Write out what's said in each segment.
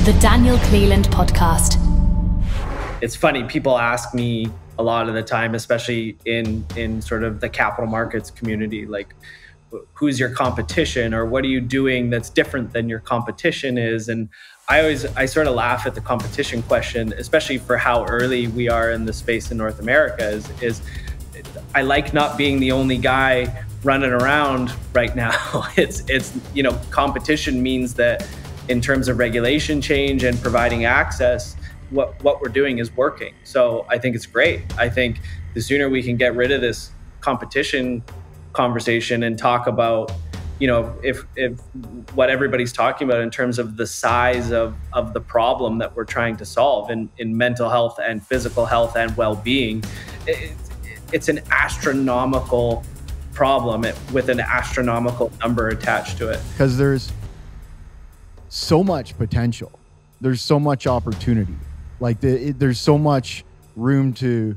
The Daniel Cleland Podcast. It's funny, people ask me a lot of the time, especially in sort of the capital markets community, like, who's your competition, or what are you doing that's different than your competition is? And I sort of laugh at the competition question, especially for how early we are in the space in North America, is I like not being the only guy running around right now. It's competition means that in terms of regulation change and providing access, what we're doing is working. So I think it's great. I think the sooner we can get rid of this competition conversation and talk about, if what everybody's talking about in terms of the size of the problem that we're trying to solve in mental health and physical health and well-being, it's an astronomical problem with an astronomical number attached to it. Because there's so much potential. There's so much opportunity. Like there's so much room to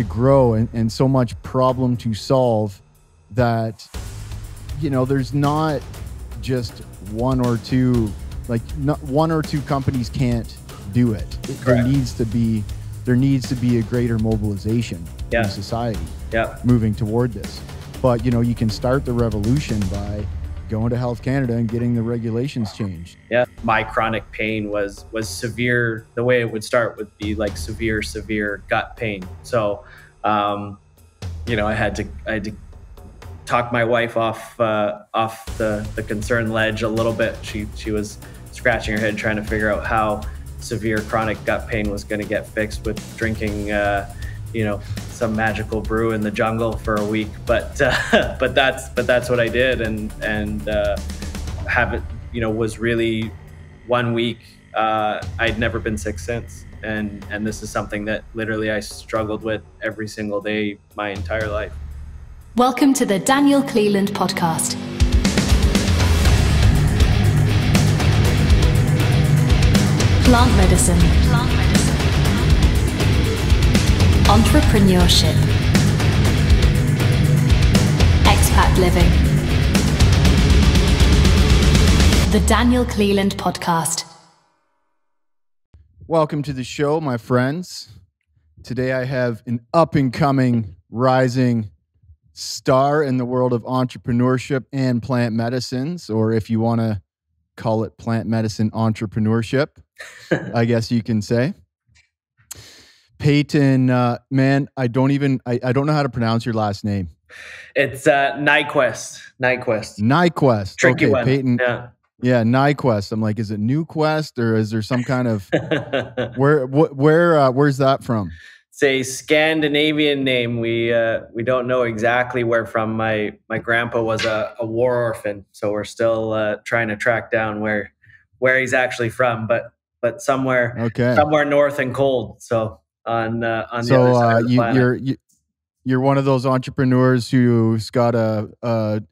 grow and so much problem to solve that, there's not just one or two, not one or two companies can't do it. There needs to be a greater mobilization in society moving toward this. But, you can start the revolution by going to Health Canada and getting the regulations changed. Yeah, my chronic pain was severe. The way it would start would be like severe gut pain. So, I had to talk my wife off the concern ledge a little bit. She was scratching her head trying to figure out how severe chronic gut pain was going to get fixed with drinking, some magical brew in the jungle for a week. But that's what I did, and have it. Was really 1 week. I'd never been sick since, and this is something that literally I struggled with every single day my entire life. Welcome to the Daniel Cleland Podcast. Plant medicine. Entrepreneurship. Expat living. The Daniel Cleland Podcast. Welcome to the show, my friends. Today I have an up-and-coming, rising star in the world of entrepreneurship and plant medicines, or if you want to call it plant medicine entrepreneurship, I guess you can say. Payton, man, I don't know how to pronounce your last name. It's Nyquvest. Nyquvest. Tricky one. Payton. Yeah, Nyquvest. I'm like, is it Newquest, or is there some kind of where's that from? It's a Scandinavian name. We don't know exactly where from. My grandpa was a war orphan, so we're still trying to track down where he's actually from, but somewhere north and cold. So on the other side of the planet. You're one of those entrepreneurs who's got a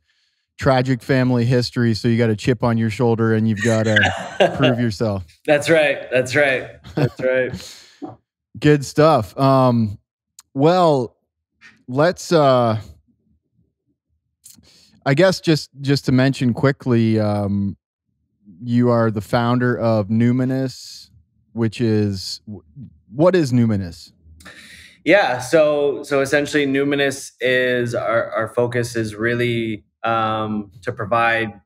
tragic family history, so you got a chip on your shoulder and you've got to prove yourself. That's right. Good stuff. Well, let's I guess just to mention quickly, you are the founder of Numinous, what is Numinous? Yeah, so essentially Numinous is our focus is really to provide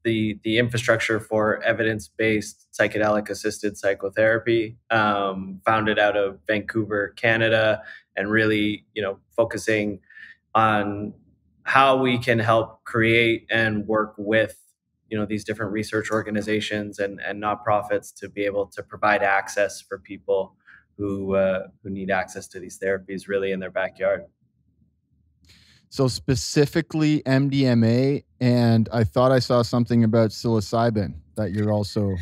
the infrastructure for evidence-based psychedelic-assisted psychotherapy, founded out of Vancouver, Canada, and really, focusing on how we can help create and work with, these different research organizations and nonprofits to be able to provide access for people who need access to these therapies really in their backyard. So specifically MDMA, and I thought I saw something about Psilocybin that you're also...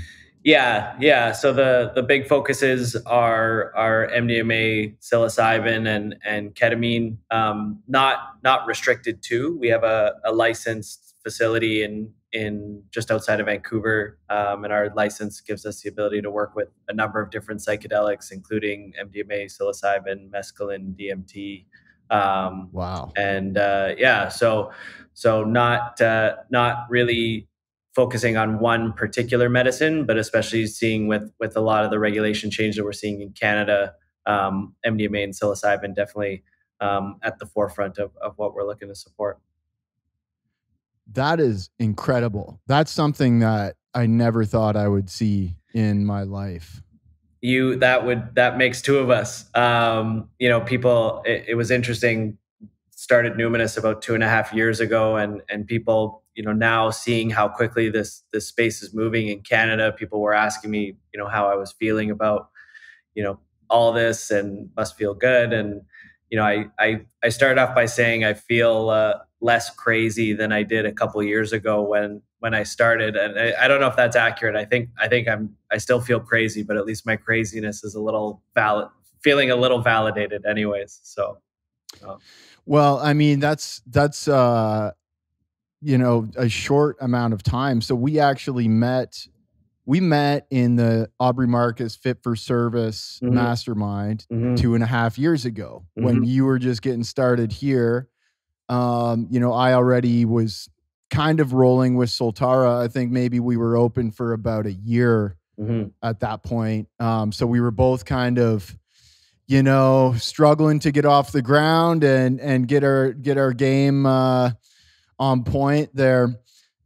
Yeah. So the big focuses are MDMA, Psilocybin, and ketamine. Not restricted to. We have a licensed facility in just outside of Vancouver, and our license gives us the ability to work with a number of different psychedelics, including MDMA, Psilocybin, mescaline, DMT. Wow. And so not really focusing on one particular medicine, but especially seeing with a lot of the regulation change that we're seeing in Canada, MDMA and psilocybin definitely at the forefront of what we're looking to support. That is incredible. That's something that I never thought I would see in my life. That makes two of us. People, it was interesting, started Numinous about 2.5 years ago, and people, now seeing how quickly this space is moving in Canada, people were asking me, how I was feeling about, all this, and must feel good. And, I started off by saying I feel less crazy than I did a couple of years ago when I started. And I don't know if that's accurate. I think I still feel crazy, but at least my craziness is feeling a little validated anyways. So, well, I mean, that's a short amount of time. So we actually met in the Aubrey Marcus Fit for Service mastermind 2.5 years ago when you were just getting started here. I already was kind of rolling with Soltara. I think maybe we were open for about a year at that point. So we were both kind of, struggling to get off the ground and get our game on point there.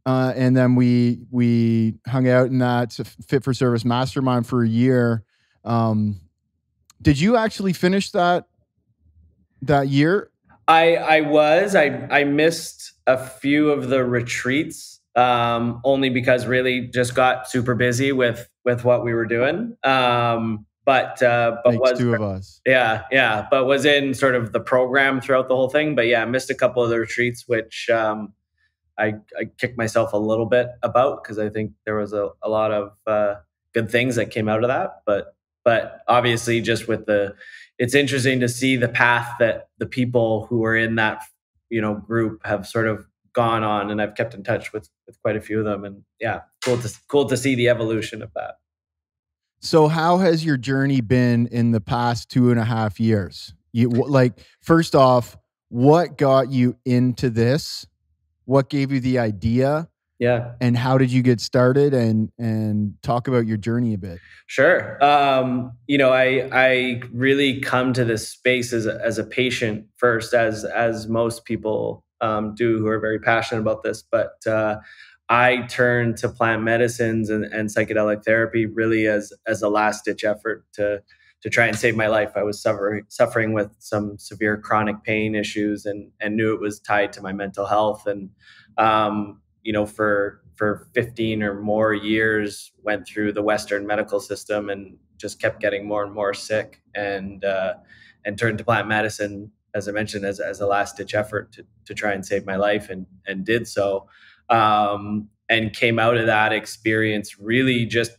And then we hung out in that Fit for Service mastermind for a year. Did you actually finish that year? I missed a few of the retreats, only because really just got super busy with what we were doing. But Makes two of us. Yeah. But was in sort of the program throughout the whole thing. But yeah, I missed a couple of the retreats, which I kicked myself a little bit about, because I think there was a lot of good things that came out of that. But obviously, just it's interesting to see the path that the people who were in that group have sort of gone on, and I've kept in touch with quite a few of them, and yeah, cool to see the evolution of that. So how has your journey been in the past 2.5 years? First off, what got you into this? What gave you the idea? Yeah. And how did you get started, and talk about your journey a bit? Sure. I really come to this space as a patient first, as most people do who are very passionate about this. But I turned to plant medicines and psychedelic therapy really as a last ditch effort to try and save my life. I was suffering with some severe chronic pain issues, and knew it was tied to my mental health. And for 15 or more years, went through the Western medical system and just kept getting more and more sick, and turned to plant medicine, as I mentioned, as a last ditch effort to try and save my life, and did so. And came out of that experience really just,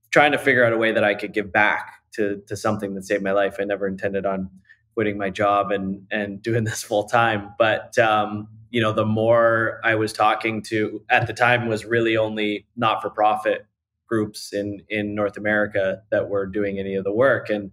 trying to figure out a way that I could give back to something that saved my life. I never intended on quitting my job and doing this full time. But, the more I was talking to, at the time, was really only not-for-profit groups in North America that were doing any of the work. And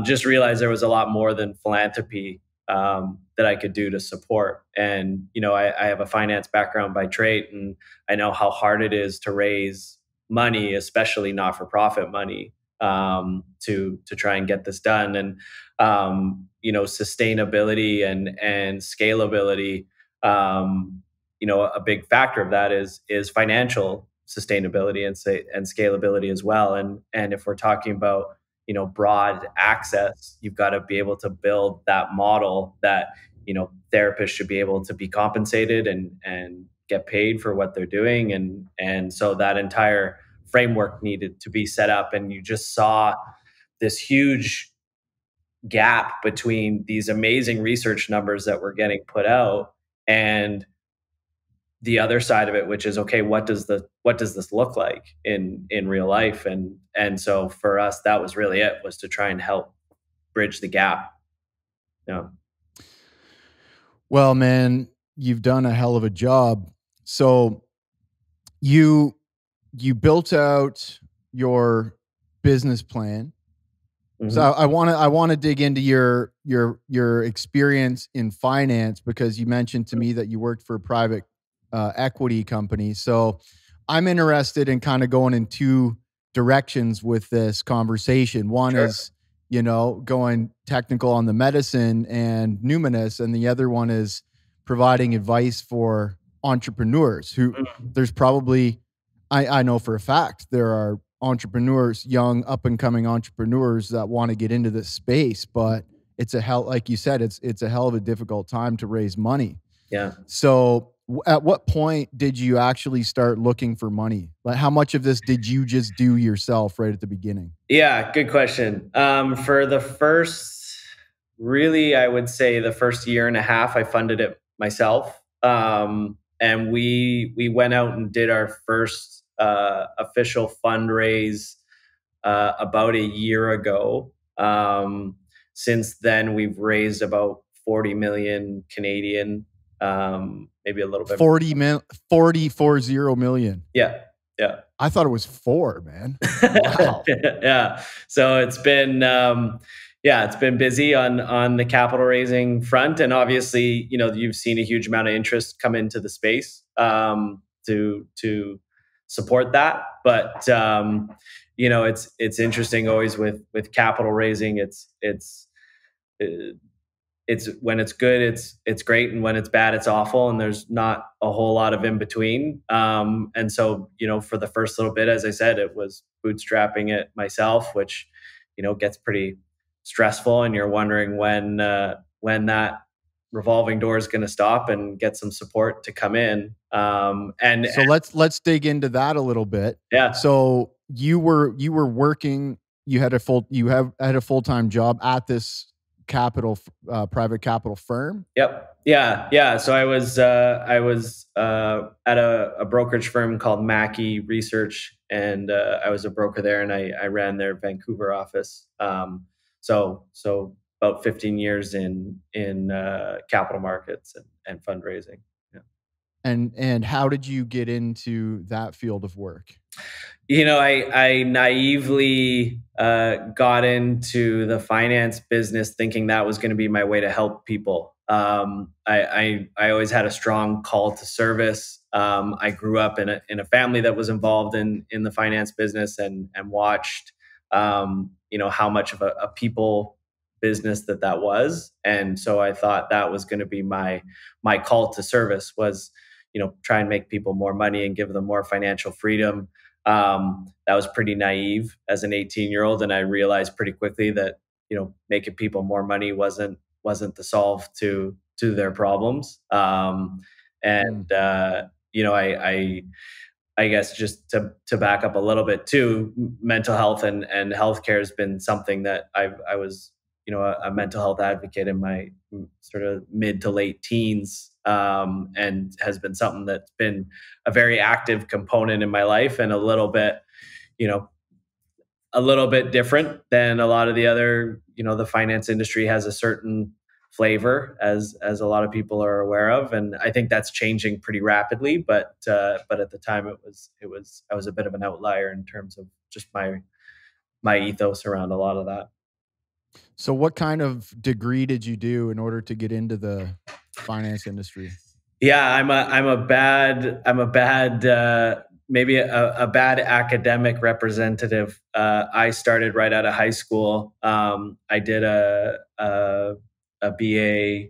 just realized there was a lot more than philanthropy that I could do to support. And, I have a finance background by trade, and I know how hard it is to raise money, especially not-for-profit money, to try and get this done. And, sustainability and scalability, a big factor of that is financial sustainability and scalability as well. And if we're talking about, broad access, you've got to be able to build that model that, therapists should be able to be compensated and get paid for what they're doing. And so that entire framework needed to be set up. And you just saw this huge gap between these amazing research numbers that were getting put out and the other side of it, which is, okay, what does this look like in real life? And so for us, that was really it, was to try and help bridge the gap. Yeah. Well, man, you've done a hell of a job. So you built out your business plan. Mm-hmm. So I want to dig into your experience in finance, because you mentioned to me that you worked for a private equity company. So I'm interested in kind of going in two directions with this conversation. One is, going technical on the medicine and Numinous, and the other one is providing advice for entrepreneurs who there's probably, I know for a fact there are entrepreneurs, young up and coming entrepreneurs that want to get into this space, but it's like you said, it's a hell of a difficult time to raise money. Yeah. So at what point did you actually start looking for money? Like, how much of this did you just do yourself right at the beginning? Yeah, good question. For the first, really, I would say the first year and a half, I funded it myself. And we went out and did our first official fundraise about a year ago. Since then, we've raised about 40 million Canadian, maybe a little bit. 40 million. Yeah. Yeah. I thought it was 4, man. Wow. Yeah. So it's been, it's been busy on the capital raising front. And obviously, you've seen a huge amount of interest come into the space, to support that. But, it's interesting always with capital raising. It's when it's good, it's great. And when it's bad, it's awful. And there's not a whole lot of in between. And so, for the first little bit, as I said, it was bootstrapping it myself, which, gets pretty stressful. And you're wondering when that revolving door is going to stop and get some support to come in. And so let's dig into that a little bit. Yeah. So you were working, you had a full-time job at this private capital firm. Yep. Yeah. So I was at a brokerage firm called Mackey Research, and I was a broker there, and I ran their Vancouver office. So about 15 years in capital markets and fundraising. Yeah. And how did you get into that field of work? I naively got into the finance business thinking that was going to be my way to help people. I always had a strong call to service. I grew up in a family that was involved in the finance business and watched, how much of a people business that was. And so I thought that was going to be my call to service was, try and make people more money and give them more financial freedom. That was pretty naive as an 18-year-old. And I realized pretty quickly that, making people more money wasn't the solve to their problems. I guess just to back up a little bit too, mental health and healthcare has been something that I was, a mental health advocate in my sort of mid to late teens, and has been something that's been a very active component in my life, and a little bit different than a lot of the other, the finance industry has a certain flavor as a lot of people are aware of. And I think that's changing pretty rapidly, but at the time I was a bit of an outlier in terms of just my ethos around a lot of that. So what kind of degree did you do in order to get into the finance industry? Yeah, I'm a bad maybe a bad academic representative. I started right out of high school. I did a BA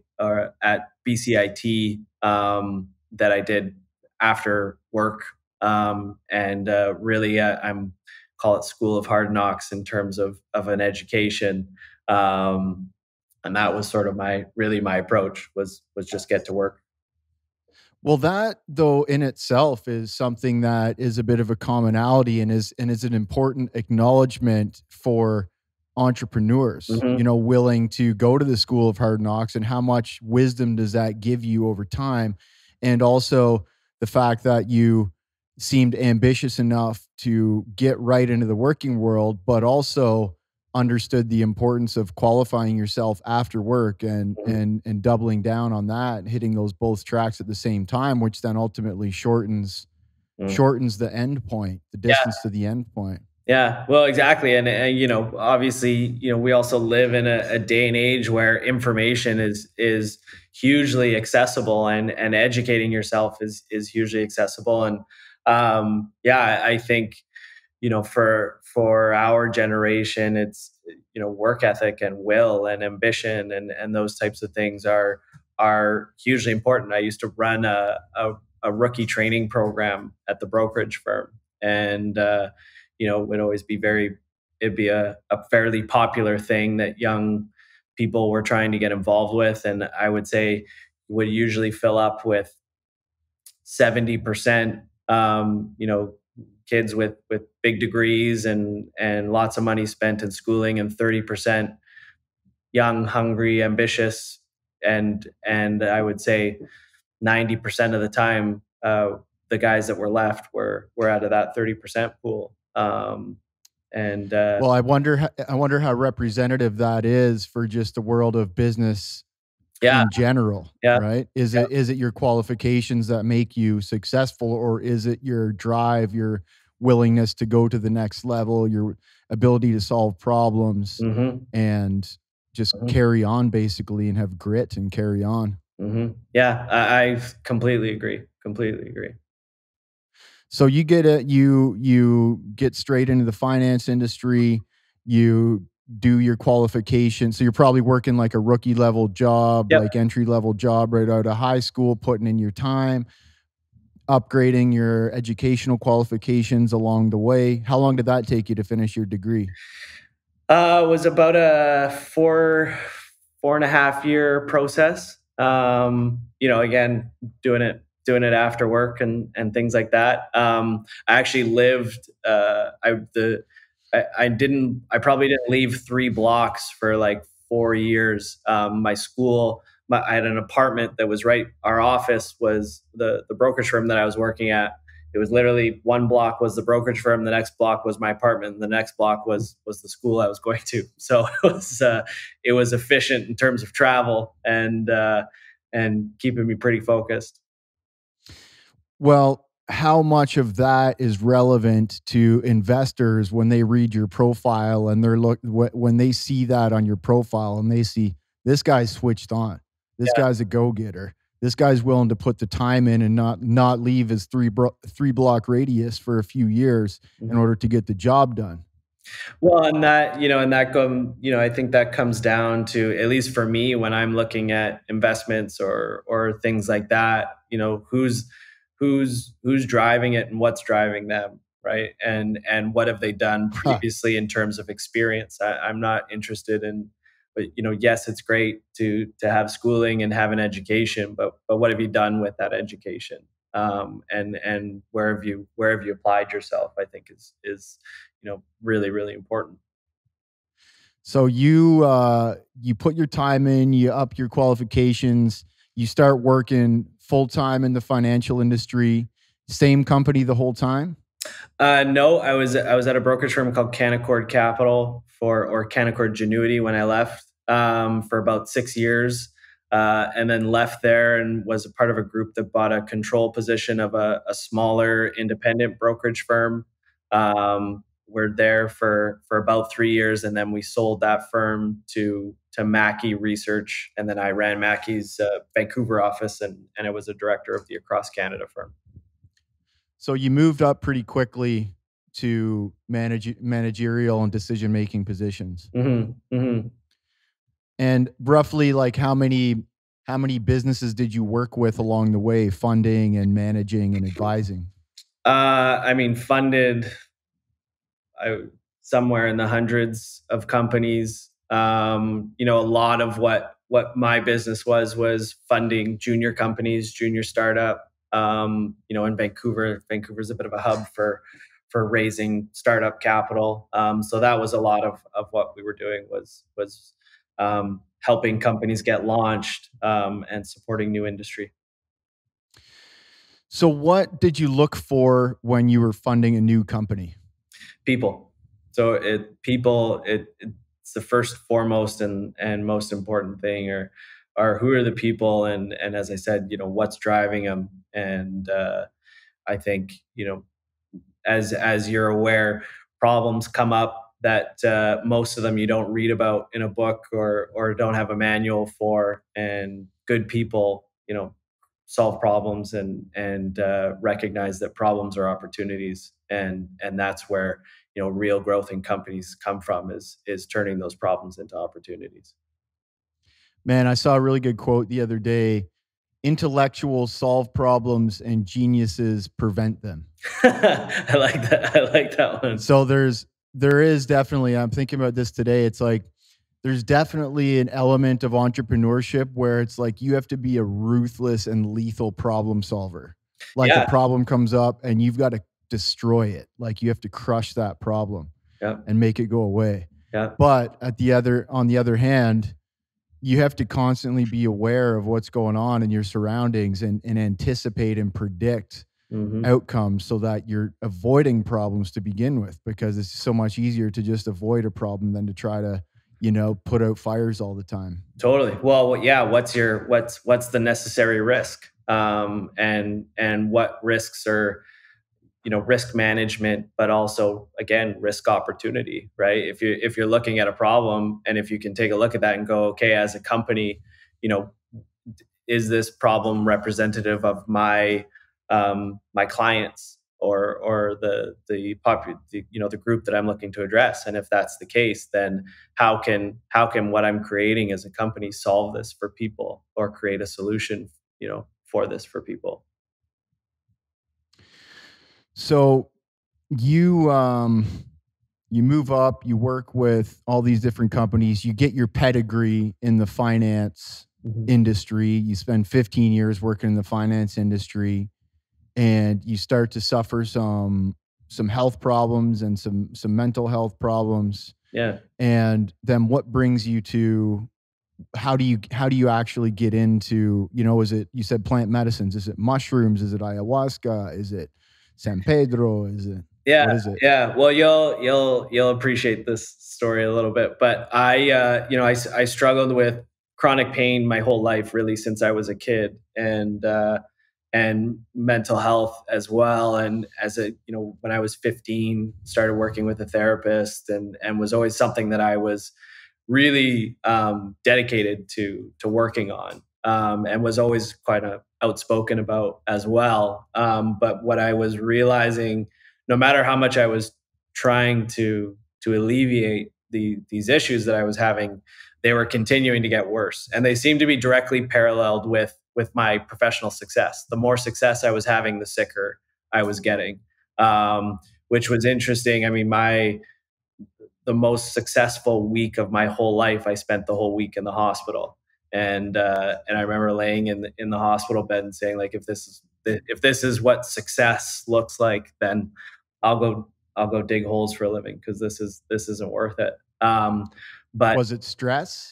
at BCIT that I did after work, and really I'm call it School of Hard Knocks in terms of an education. And that was sort of my approach was just get to work. Well, that though in itself is something that is a bit of a commonality and is an important acknowledgement for entrepreneurs, willing to go to the School of Hard Knocks, and how much wisdom does that give you over time. And also the fact that you seemed ambitious enough to get right into the working world, but also understood the importance of qualifying yourself after work and doubling down on that and hitting those both tracks at the same time, which then ultimately shortens the end point, the distance to the end point. Yeah, well, exactly. And you know, obviously, you know, we also live in a day and age where information is hugely accessible, and educating yourself is hugely accessible. And yeah, I think, you know, for our generation, it's, you know, work ethic and will and ambition and those types of things are hugely important. I used to run a rookie training program at the brokerage firm, and you know, would always be it'd be a fairly popular thing that young people were trying to get involved with. And I would say would usually fill up with 70%, you know, kids with big degrees and lots of money spent in schooling, and 30% young, hungry, ambitious, and I would say 90% of the time, the guys that were left were out of that 30% pool. And Well, I wonder how representative that is for just the world of business yeah, in general, yeah, right? Is it your qualifications that make you successful, or is it your drive, your willingness to go to the next level, your ability to solve problems hmm and just hmm carry on basically and have grit and carry on? yeah. I completely agree. Completely agree. So you get straight into the finance industry, you do your qualification. So you're probably working like a rookie level job, Yep. like entry level job right out of high school, putting in your time, upgrading your educational qualifications along the way. How long did that take you to finish your degree? It was about a 4.5 year process. You know, again, doing it after work and things like that. I actually lived. I probably didn't leave 3 blocks for like 4 years. My school. I had an apartment that was right. Our office was the brokerage firm that I was working at. It was literally one block was the brokerage firm, the next block was my apartment, and the next block was the school I was going to. So it was efficient in terms of travel and keeping me pretty focused. Well, how much of that is relevant to investors when they read your profile and when they see that on your profile and they see this guy's switched on, this Yeah. guy's a go-getter, this guy's willing to put the time in and not leave his three block radius for a few years in Mhm. order to get the job done. Well, and that, you know, I think that comes down to, at least for me, when I'm looking at investments or things like that, you know, who's driving it and what's driving them, right? And what have they done Huh. previously in terms of experience? I'm not interested in, but you know, yes, it's great to have schooling and have an education, but what have you done with that education? And where have you applied yourself? I think is you know, really important. So you put your time in, you up your qualifications, you start working full time in the financial industry, same company the whole time? No, I was at a brokerage firm called Canaccord Capital or Canaccord Genuity when I left, for about 6 years, and then left there and was a part of a group that bought a control position of a smaller independent brokerage firm. We're there for about 3 years, and then we sold that firm to Mackey Research, and then I ran Mackey's Vancouver office, and I was a director of the Across Canada firm. So you moved up pretty quickly to managerial and decision making positions. hmm hmm And roughly like how many businesses did you work with along the way, funding and managing and advising? I mean, funded I, somewhere in the hundreds of companies. You know, a lot of what my business was funding junior companies, junior startup. You know, in Vancouver's a bit of a hub for raising startup capital. So that was a lot of what we were doing was helping companies get launched, and supporting new industry. So what did you look for when you were funding a new company? People. So it's the first, foremost, and most important thing, are who are the people, and as I said, you know, what's driving them. And I think, you know, as you're aware, problems come up that most of them you don't read about in a book or don't have a manual for, and good people, solve problems and recognize that problems are opportunities, and that's where real growth in companies come from, is turning those problems into opportunities. Man, I saw a really good quote the other day. Intellectuals solve problems and geniuses prevent them. I like that. I like that one. So there is definitely, I'm thinking about this today. It's like, there's definitely an element of entrepreneurship where it's like, you have to be a ruthless and lethal problem solver. Like a problem comes up and you've got to destroy it. Like you have to crush that problem and make it go away. But on the other hand, you have to constantly be aware of what's going on in your surroundings and anticipate and predict outcomes so that you're avoiding problems to begin with, because it's so much easier to just avoid a problem than to try to, put out fires all the time. Totally. Well, yeah. What's the necessary risk? And what risks are, risk management, but also again, risk opportunity, right? If you're looking at a problem, and if you can take a look at that and go, okay, as a company, is this problem representative of my clients or the group that I'm looking to address? And if that's the case, then how can what I'm creating as a company solve this for people, or create a solution, for this for people? So you move up, you work with all these different companies, you get your pedigree in the finance industry, you spend 15 years working in the finance industry, and you start to suffer some health problems and some mental health problems. Yeah. And then what brings you to, how do you actually get into, is it, you said plant medicines, is it mushrooms, is it ayahuasca, is it San Pedro, is it? Yeah. What is it? Yeah. Well, you'll appreciate this story a little bit, but I struggled with chronic pain my whole life, really, since I was a kid, and mental health as well. And when I was 15, started working with a therapist, and was always something that I was really dedicated to working on, and was always quite outspoken about as well. But what I was realizing, no matter how much I was trying to alleviate these issues that I was having, they were continuing to get worse, and they seemed to be directly paralleled with my professional success. The more success I was having, the sicker I was getting, which was interesting. I mean, the most successful week of my whole life, I spent the whole week in the hospital, and I remember laying in the hospital bed and saying, like, if this is what success looks like, then I'll go dig holes for a living, because this isn't worth it. But was it stress?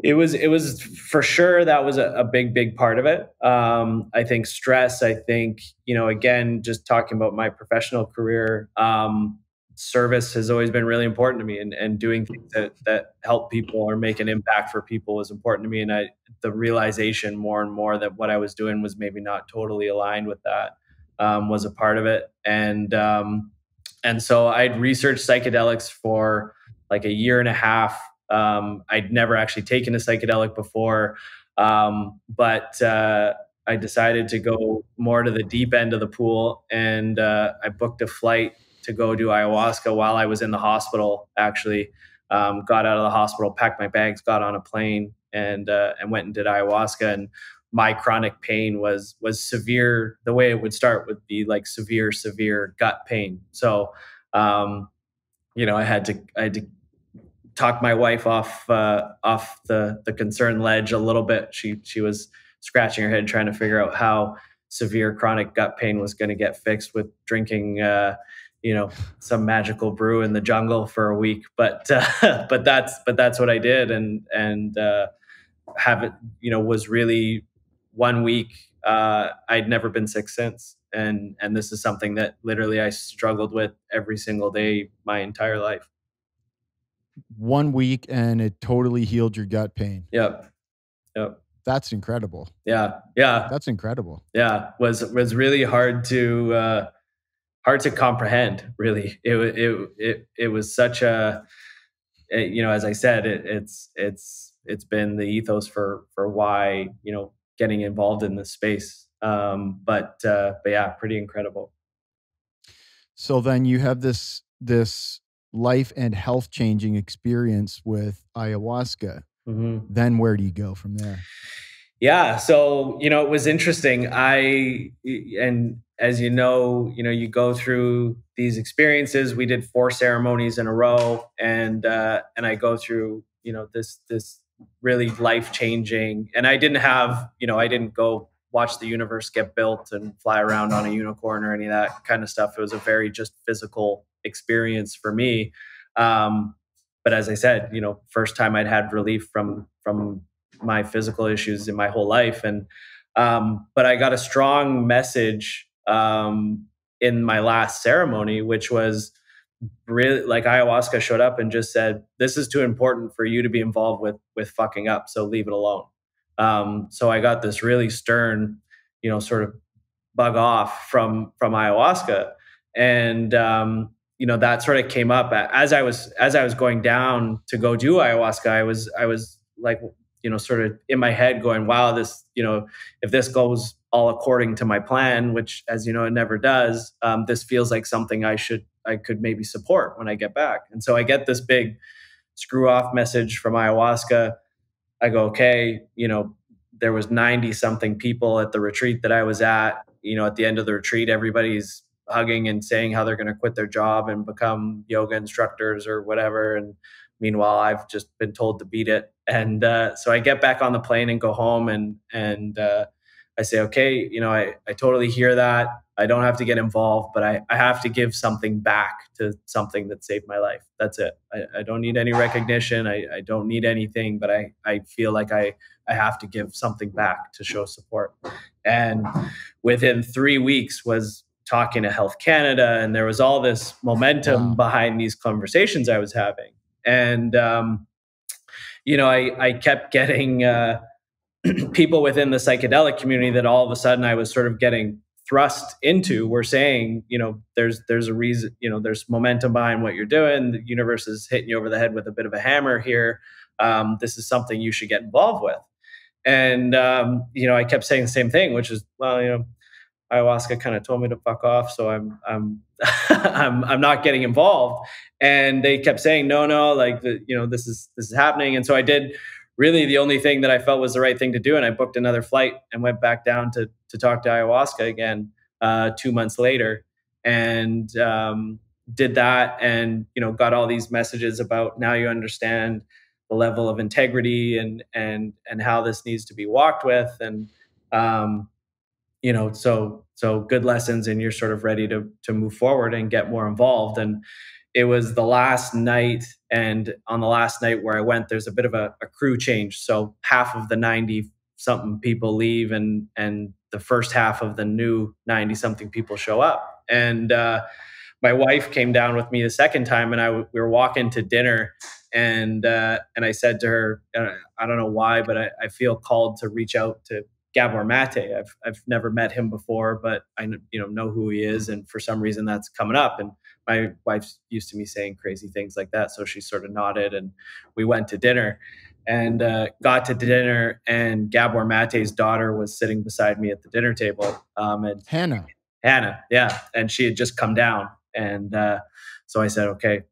It was for sure. That was a big part of it. I think stress, again, just talking about my professional career, service has always been really important to me, and doing things that help people or make an impact for people was important to me. And the realization more and more that what I was doing was maybe not totally aligned with that, was a part of it. And so I'd researched psychedelics for like a year and a half. I'd never actually taken a psychedelic before, but I decided to go more to the deep end of the pool, and I booked a flight to go do ayahuasca while I was in the hospital. Actually, got out of the hospital, packed my bags, got on a plane, and went and did ayahuasca. And my chronic pain was severe. The way it would start would be like severe gut pain. So, I had to talk my wife off the concern ledge a little bit. She was scratching her head trying to figure out how severe chronic gut pain was going to get fixed with drinking some magical brew in the jungle for a week. But that's what I did, and have it was really 1 week. I'd never been sick since, and this is something that literally I struggled with every single day my entire life. 1 week, and it totally healed your gut pain. Yep. That's incredible. Yeah. That's incredible. Yeah. Was really hard hard to comprehend, really. It was such a, as I said, it's been the ethos for why, getting involved in this space. But yeah, pretty incredible. So then you have this life and health changing experience with ayahuasca. Mm-hmm. Then where do you go from there? Yeah. So, it was interesting. And as you you go through these experiences. We did 4 ceremonies in a row, and I go through, this really life-changing, and I didn't go watch the universe get built and fly around on a unicorn or any of that kind of stuff. It was a very just physical experience for me. But as I said, first time I'd had relief from my physical issues in my whole life. And, but I got a strong message, in my last ceremony, which was really like ayahuasca showed up and just said, this is too important for you to be involved with fucking up. So leave it alone. So I got this really stern, sort of bug off from ayahuasca. And, that sort of came up as I was going down to go do ayahuasca. I was like, sort of in my head going, wow, this, if this goes all according to my plan, which, as you know, it never does, this feels like something I could maybe support when I get back. And so I get this big screw off message from ayahuasca. I go, okay, there was 90 something people at the retreat that I was at. At the end of the retreat, everybody's hugging and saying how they're going to quit their job and become yoga instructors or whatever. And meanwhile, I've just been told to beat it. And so I get back on the plane and go home, and I say, okay, I totally hear that. I don't have to get involved, but I have to give something back to something that saved my life. That's it. I don't need any recognition. I don't need anything, but I feel like I have to give something back to show support. And within 3 weeks was talking to Health Canada, and there was all this momentum behind these conversations I was having. And, I kept getting people within the psychedelic community that all of a sudden I was sort of getting thrust into were saying, there's a reason, there's momentum behind what you're doing. The universe is hitting you over the head with a bit of a hammer here. This is something you should get involved with. And, I kept saying the same thing, which is, well, ayahuasca kind of told me to fuck off, so I'm I'm not getting involved. And they kept saying, no, like this is happening. And so I did really the only thing that I felt was the right thing to do, and I booked another flight and went back down to talk to ayahuasca again 2 months later, and did that, and got all these messages about, now you understand the level of integrity and how this needs to be walked with, and so good lessons, and you're sort of ready to move forward and get more involved. And it was the last night, and on the last night where I went, there's a bit of a crew change. So half of the 90 something people leave, and the first half of the new 90 something people show up. And my wife came down with me the second time, and we were walking to dinner, and I said to her, I don't know why, but I feel called to reach out to Gabor Mate. I've never met him before, but I know who he is, and for some reason that's coming up. And my wife's used to me saying crazy things like that, so she sort of nodded, and we went to dinner, and got to dinner, and Gabor Mate's daughter was sitting beside me at the dinner table. And Hannah, yeah, and she had just come down, and so I said, okay,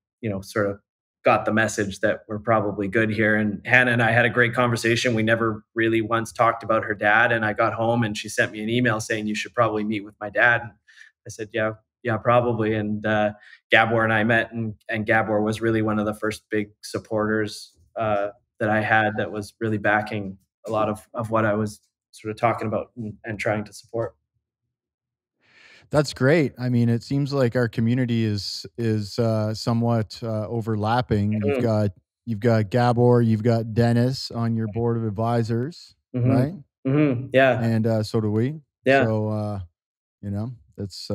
sort of got the message that we're probably good here. And Hannah and I had a great conversation. We never really once talked about her dad. And I got home, and she sent me an email saying, you should probably meet with my dad. And I said, yeah, probably. And Gabor and I met, and Gabor was really one of the first big supporters that I had, that was really backing a lot of what I was sort of talking about and trying to support. That's great. I mean, it seems like our community is somewhat overlapping. Mm-hmm. You've got Gabor, you've got Dennis on your board of advisors, mm-hmm. right? Mm-hmm. Yeah, and so do we. Yeah. So that's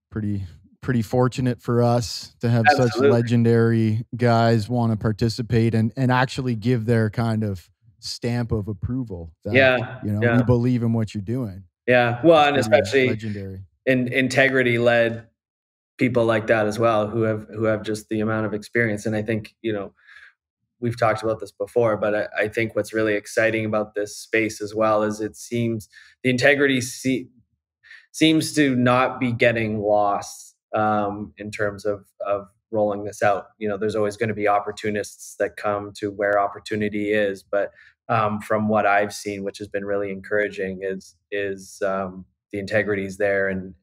pretty fortunate for us to have Absolutely. such legendary guys want to participate and actually give their kind of stamp of approval. That, we believe in what you're doing. Yeah, well, and especially legendary. integrity led people like that as well, who have just the amount of experience. And I think, we've talked about this before, but I think what's really exciting about this space as well is it seems the integrity seems to not be getting lost in terms of rolling this out. There's always going to be opportunists that come to where opportunity is, but from what I've seen, which has been really encouraging, is the integrity is there, and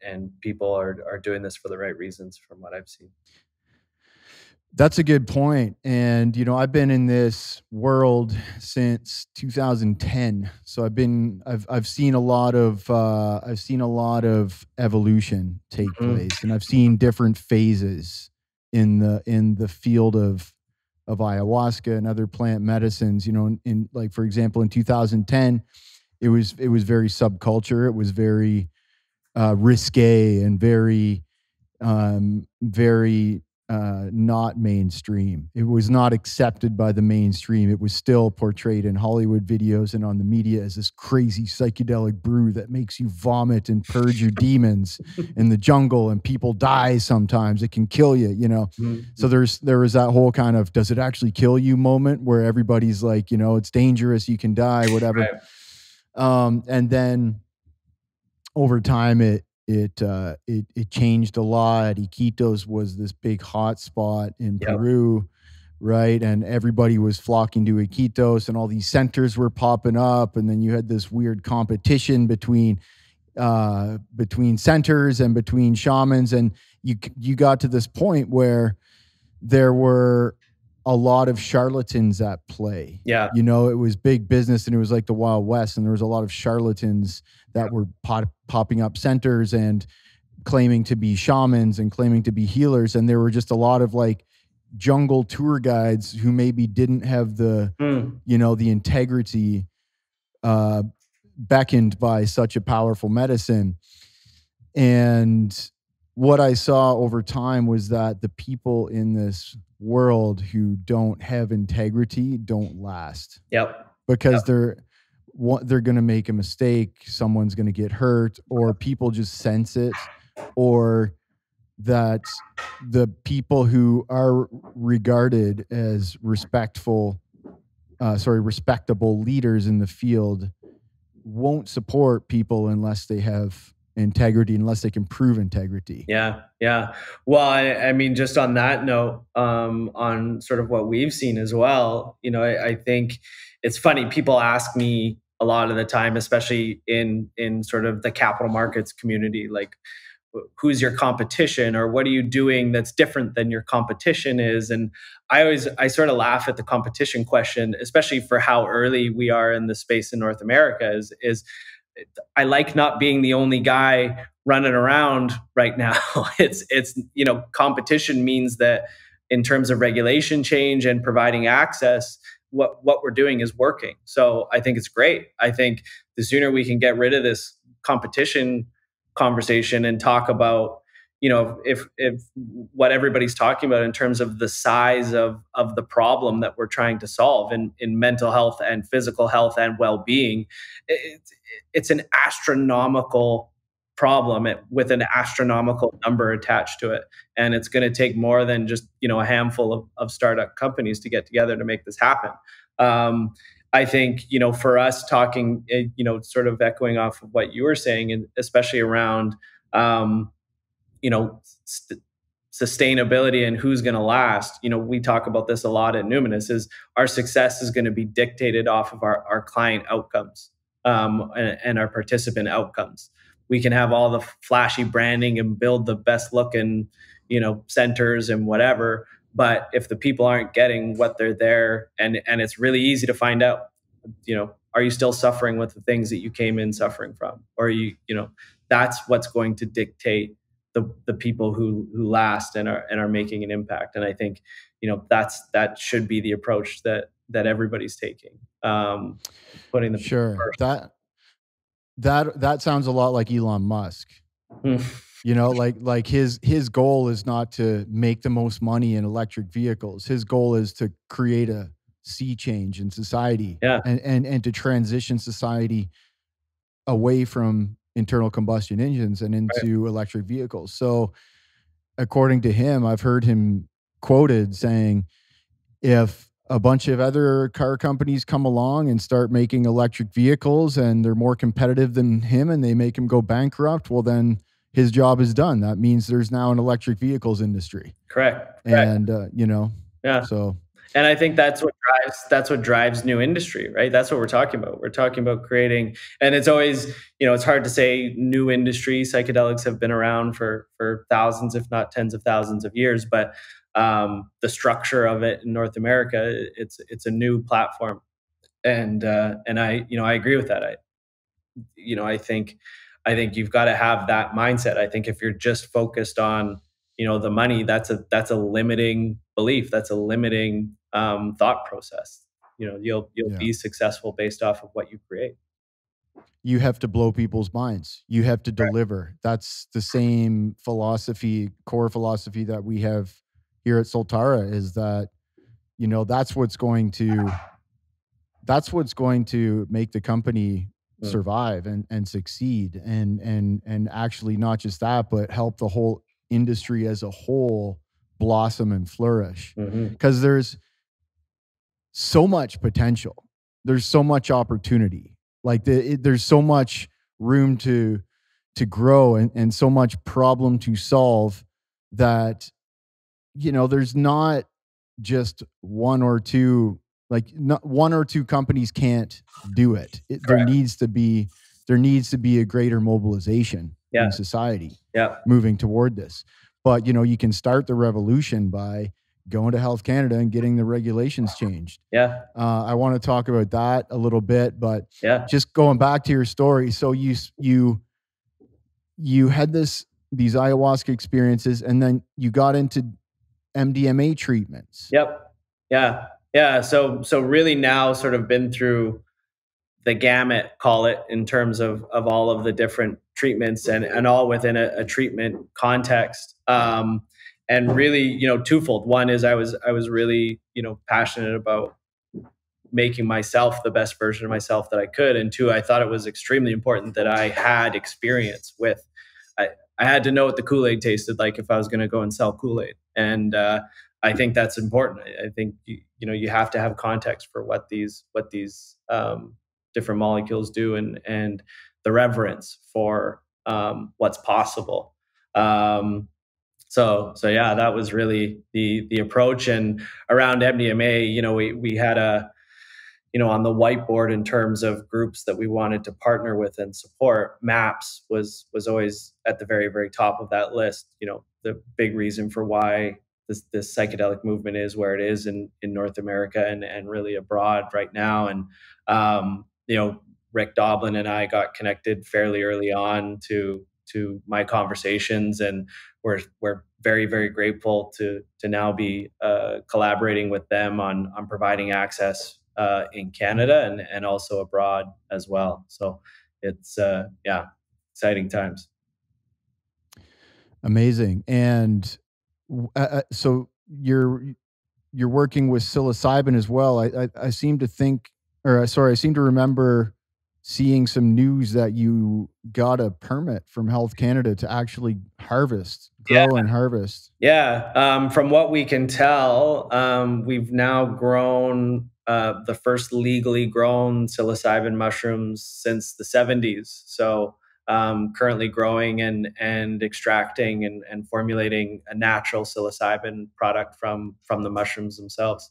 people are doing this for the right reasons from what I've seen. That's a good point. And, I've been in this world since 2010. So I've seen a lot of evolution take place, and I've seen different phases in the field of ayahuasca and other plant medicines. In like, for example, in 2010, it was very subculture. It was very risque and very not mainstream. It was not accepted by the mainstream. It was still portrayed in Hollywood videos and on the media as this crazy psychedelic brew that makes you vomit and purge your demons in the jungle, and people die sometimes. It can kill you, So there was that whole kind of, does it actually kill you moment where everybody's like, it's dangerous, you can die, whatever. Right. And then over time, it changed a lot. Iquitos was this big hot spot in Peru, right? And everybody was flocking to Iquitos, and all these centers were popping up. And then you had this weird competition between centers and between shamans. And you got to this point where there were a lot of charlatans at play. Yeah. It was big business, and it was like the Wild West, and there was a lot of charlatans that were popping up centers and claiming to be shamans and claiming to be healers. And there were just a lot of like jungle tour guides who maybe didn't have the, the integrity beckoned by such a powerful medicine. And what I saw over time was that the people in this world who don't have integrity don't last. Yep. Because they're going to make a mistake, someone's going to get hurt, or people just sense it, or that the people who are regarded as respectable leaders in the field won't support people unless they have integrity, unless they can prove integrity. Yeah. Well, I mean, just on that note, on sort of what we've seen as well, I think it's funny. People ask me a lot of the time, especially in sort of the capital markets community, like, who's your competition, or what are you doing that's different than your competition is? And I sort of laugh at the competition question, especially for how early we are in the space in North America, is I like not being the only guy running around right now. It's competition means that in terms of regulation change and providing access, what we're doing is working. So I think it's great. I think the sooner we can get rid of this competition conversation and talk about, if what everybody's talking about in terms of the size of the problem that we're trying to solve in mental health and physical health and well-being, it's an astronomical problem with an astronomical number attached to it. And it's going to take more than just, a handful of startup companies to get together to make this happen. I think, for us talking, sort of echoing off of what you were saying, and especially around, sustainability and who's going to last. We talk about this a lot at Numinous, is our success is going to be dictated off of our client outcomes and our participant outcomes. We can have all the flashy branding and build the best looking, centers and whatever. But if the people aren't getting what they're there, and it's really easy to find out, are you still suffering with the things that you came in suffering from? Or that's what's going to dictate the people who last and are making an impact. And I think, that should be the approach that everybody's taking. Putting the sure first. That sounds a lot like Elon Musk. Like his goal is not to make the most money in electric vehicles. His goal is to create a sea change in society, and to transition society away from internal combustion engines and into electric vehicles. So according to him, I've heard him quoted saying, if a bunch of other car companies come along and start making electric vehicles and they're more competitive than him and they make him go bankrupt, well, then his job is done. That means there's now an electric vehicles industry. Correct. And, so. And I think that's what drives new industry, right? That's what we're talking about. We're talking about creating, and it's always, it's hard to say new industry. Psychedelics have been around for thousands, if not tens of thousands of years, but the structure of it in North America, it's a new platform. And I agree with that. I think you've got to have that mindset. I think if you're just focused on, the money, that's a limiting belief. That's a limiting thought process. You'll be successful based off of what you create. You have to blow people's minds. You have to deliver. That's the same philosophy, core philosophy that we have here at Soltara, is that, that's what's going to make the company survive and succeed, and actually not just that, but help the whole industry as a whole blossom and flourish. Because there's so much potential. There's so much opportunity. Like there's so much room to grow and so much problem to solve that, there's not just one or two, not one or two companies can't do it. There needs to be a greater mobilization in society moving toward this. But, you can start the revolution by going to Health Canada and getting the regulations changed. I want to talk about that a little bit, but just going back to your story. So you had these ayahuasca experiences, and then you got into MDMA treatments. So really now sort of been through the gamut, call it, in terms of all of the different treatments and all within a treatment context. And really, twofold. One is I was really, passionate about making myself the best version of myself that I could. And two, I thought it was extremely important that I had experience with, I had to know what the Kool-Aid tasted like if I was going to go and sell Kool-Aid. And I think that's important. I think, you have to have context for what these different molecules do, and the reverence for what's possible. So that was really the approach. And around MDMA, we had on the whiteboard, in terms of groups that we wanted to partner with and support, MAPS was always at the very, very top of that list. The big reason for why this psychedelic movement is where it is in North America and really abroad right now. And Rick Doblin and I got connected fairly early on to my conversations, and we're very, very grateful to now be collaborating with them on providing access in Canada and also abroad as well. So it's exciting times. Amazing. And so you're working with psilocybin as well. I seem to remember seeing some news that you got a permit from Health Canada to actually grow and harvest. From what we can tell, we've now grown the first legally grown psilocybin mushrooms since the 70s. So currently growing and extracting and formulating a natural psilocybin product from the mushrooms themselves.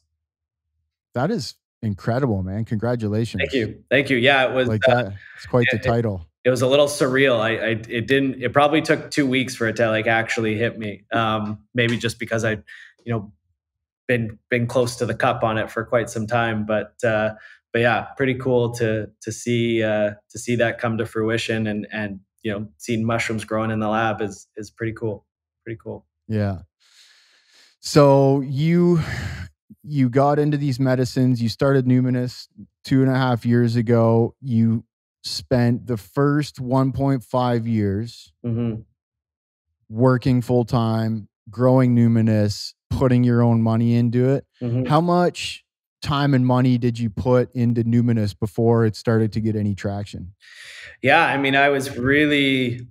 That is incredible, man. Congratulations. Thank you. Yeah, it was that. It's quite the title. It was a little surreal. It probably took 2 weeks for it to actually hit me. Maybe just because I, been close to the cup on it for quite some time, but yeah, pretty cool to see that come to fruition, and seeing mushrooms growing in the lab is pretty cool. Yeah. So you got into these medicines. You started Numinous 2.5 years ago. You spent the first 1.5 years working full time, growing Numinous, putting your own money into it. How much time and money did you put into Numinous before it started to get any traction? Yeah, I mean, I was really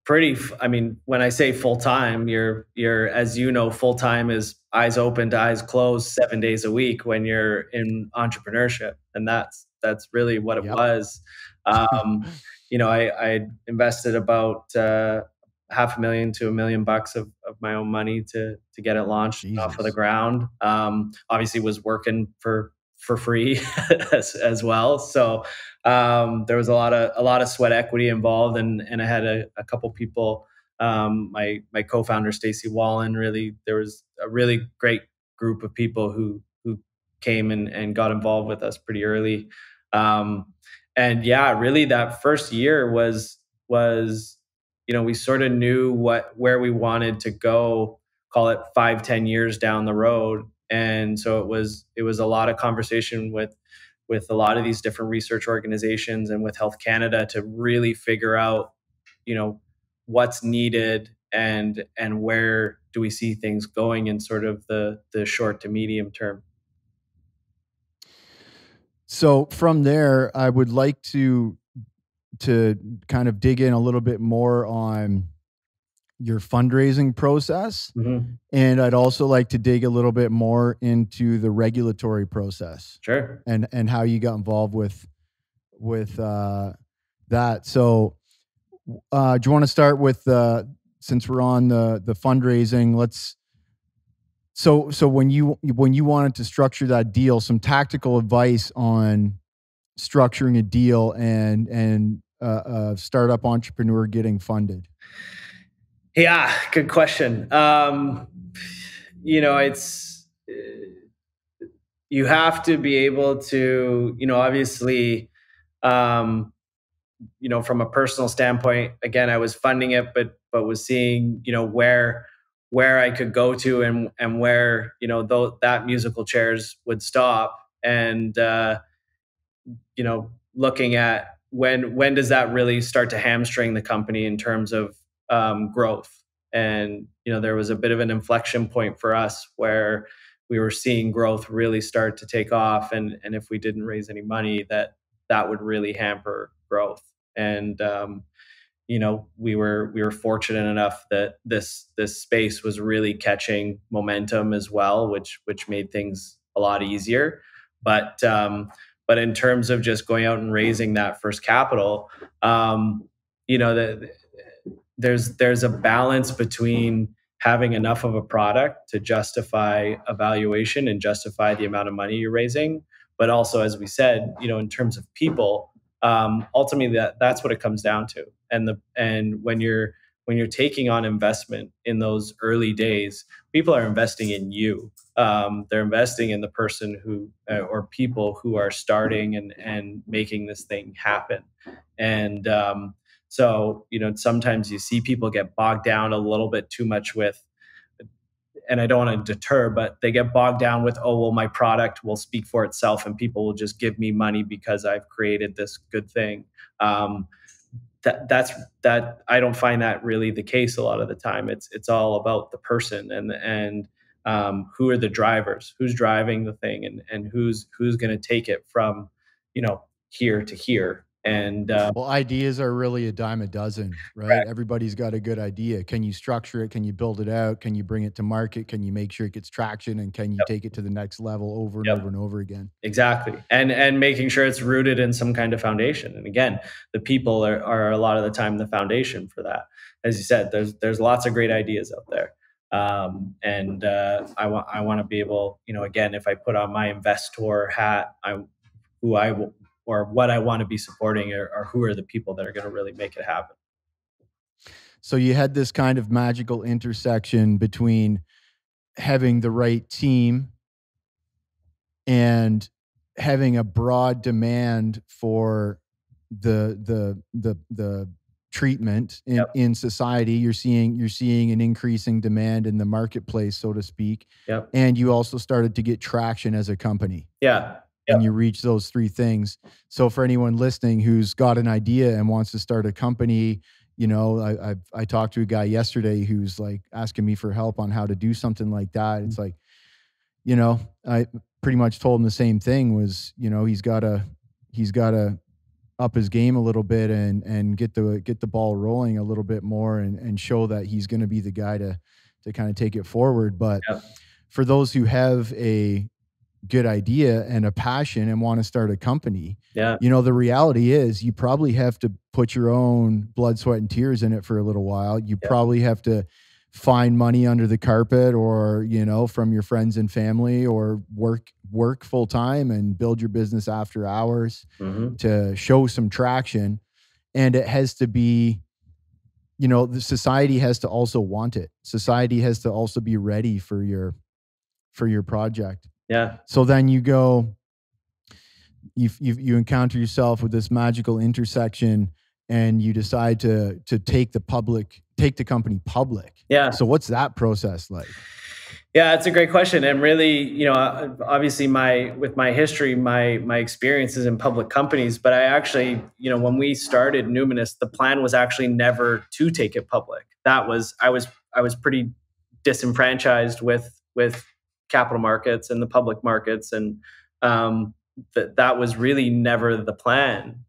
I mean, when I say full time, you're as you know, full time is eyes open to eyes closed 7 days a week when you're in entrepreneurship, and that's really what it Yep. was. Um, I invested about $500,000 to $1 million of my own money to get it launched off of the Jesus. ground. Obviously, was working for free as well, so there was a lot of sweat equity involved, and I had a couple people. My co-founder Stacy Wallen, really, there was a really great group of people who came and got involved with us pretty early. And yeah, really that first year was we sort of knew where we wanted to go, call it 5-10 years down the road. And so it was a lot of conversation with a lot of these different research organizations and with Health Canada to really figure out, what's needed and where do we see things going in sort of the short to medium term. So from there, I would like to kind of dig in a little bit more on your fundraising process. Mm-hmm. And I'd also like to dig a little bit more into the regulatory process. Sure. And how you got involved with that. So do you want to start with since we're on the fundraising, so when you wanted to structure that deal, some tactical advice on structuring a deal and a startup entrepreneur getting funded. Yeah, good question. It's you have to be able to, obviously, from a personal standpoint, again, I was funding it, but was seeing, where I could go to and where, that musical chairs would stop, and looking at when does that really start to hamstring the company in terms of growth. And there was a bit of an inflection point for us where we were seeing growth really start to take off, and if we didn't raise any money, that would really hamper growth. And we were fortunate enough that this space was really catching momentum as well, which made things a lot easier. But in terms of just going out and raising that first capital, there's a balance between having enough of a product to justify a valuation and justify the amount of money you're raising, but also, as we said, in terms of people, ultimately that's what it comes down to. And when you're taking on investment in those early days, people are investing in you. They're investing in the person who or people who are starting and making this thing happen. And so, sometimes you see people get bogged down a little bit too much with, and I don't want to deter, but they get bogged down with, oh, well, my product will speak for itself and people will just give me money because I've created this good thing. That I don't find that really the case a lot of the time. It's all about the person and who are the drivers, who's driving the thing, and who's going to take it from, here to here. And well, ideas are really a dime a dozen, right? Correct. Everybody's got a good idea. Can you structure it? Can you build it out? Can you bring it to market? Can you make sure it gets traction? And can you take it to the next level over and over and over again? Exactly. And making sure it's rooted in some kind of foundation. And again, the people are a lot of the time the foundation for that. As you said, there's lots of great ideas out there. And I want to be able, again, if I put on my investor hat, or what I want to be supporting or who are the people that are going to really make it happen. So you had this kind of magical intersection between having the right team and having a broad demand for the treatment in society. You're seeing an increasing demand in the marketplace, so to speak. Yep. And you also started to get traction as a company. Yeah. And you reach those three things. So for anyone listening who's got an idea and wants to start a company, I talked to a guy yesterday who's like asking me for help on how to do something like that. It's like, I pretty much told him the same thing was, he's got to up his game a little bit and get the ball rolling a little bit more and show that he's going to be the guy to kind of take it forward. But for those who have a good idea and a passion and want to start a company, the reality is you probably have to put your own blood, sweat, and tears in it for a little while. You probably have to find money under the carpet or, from your friends and family, or work full time and build your business after hours to show some traction. And it has to be, the society has to also want it. Society has to also be ready for your project. Yeah. So then you go, you encounter yourself with this magical intersection and you decide to take the company public. Yeah. So what's that process like? Yeah, it's a great question. And really, obviously with my history, my experiences in public companies, but I actually, when we started Numinous, the plan was actually never to take it public. I was pretty disenfranchised with capital markets and the public markets. And that was really never the plan.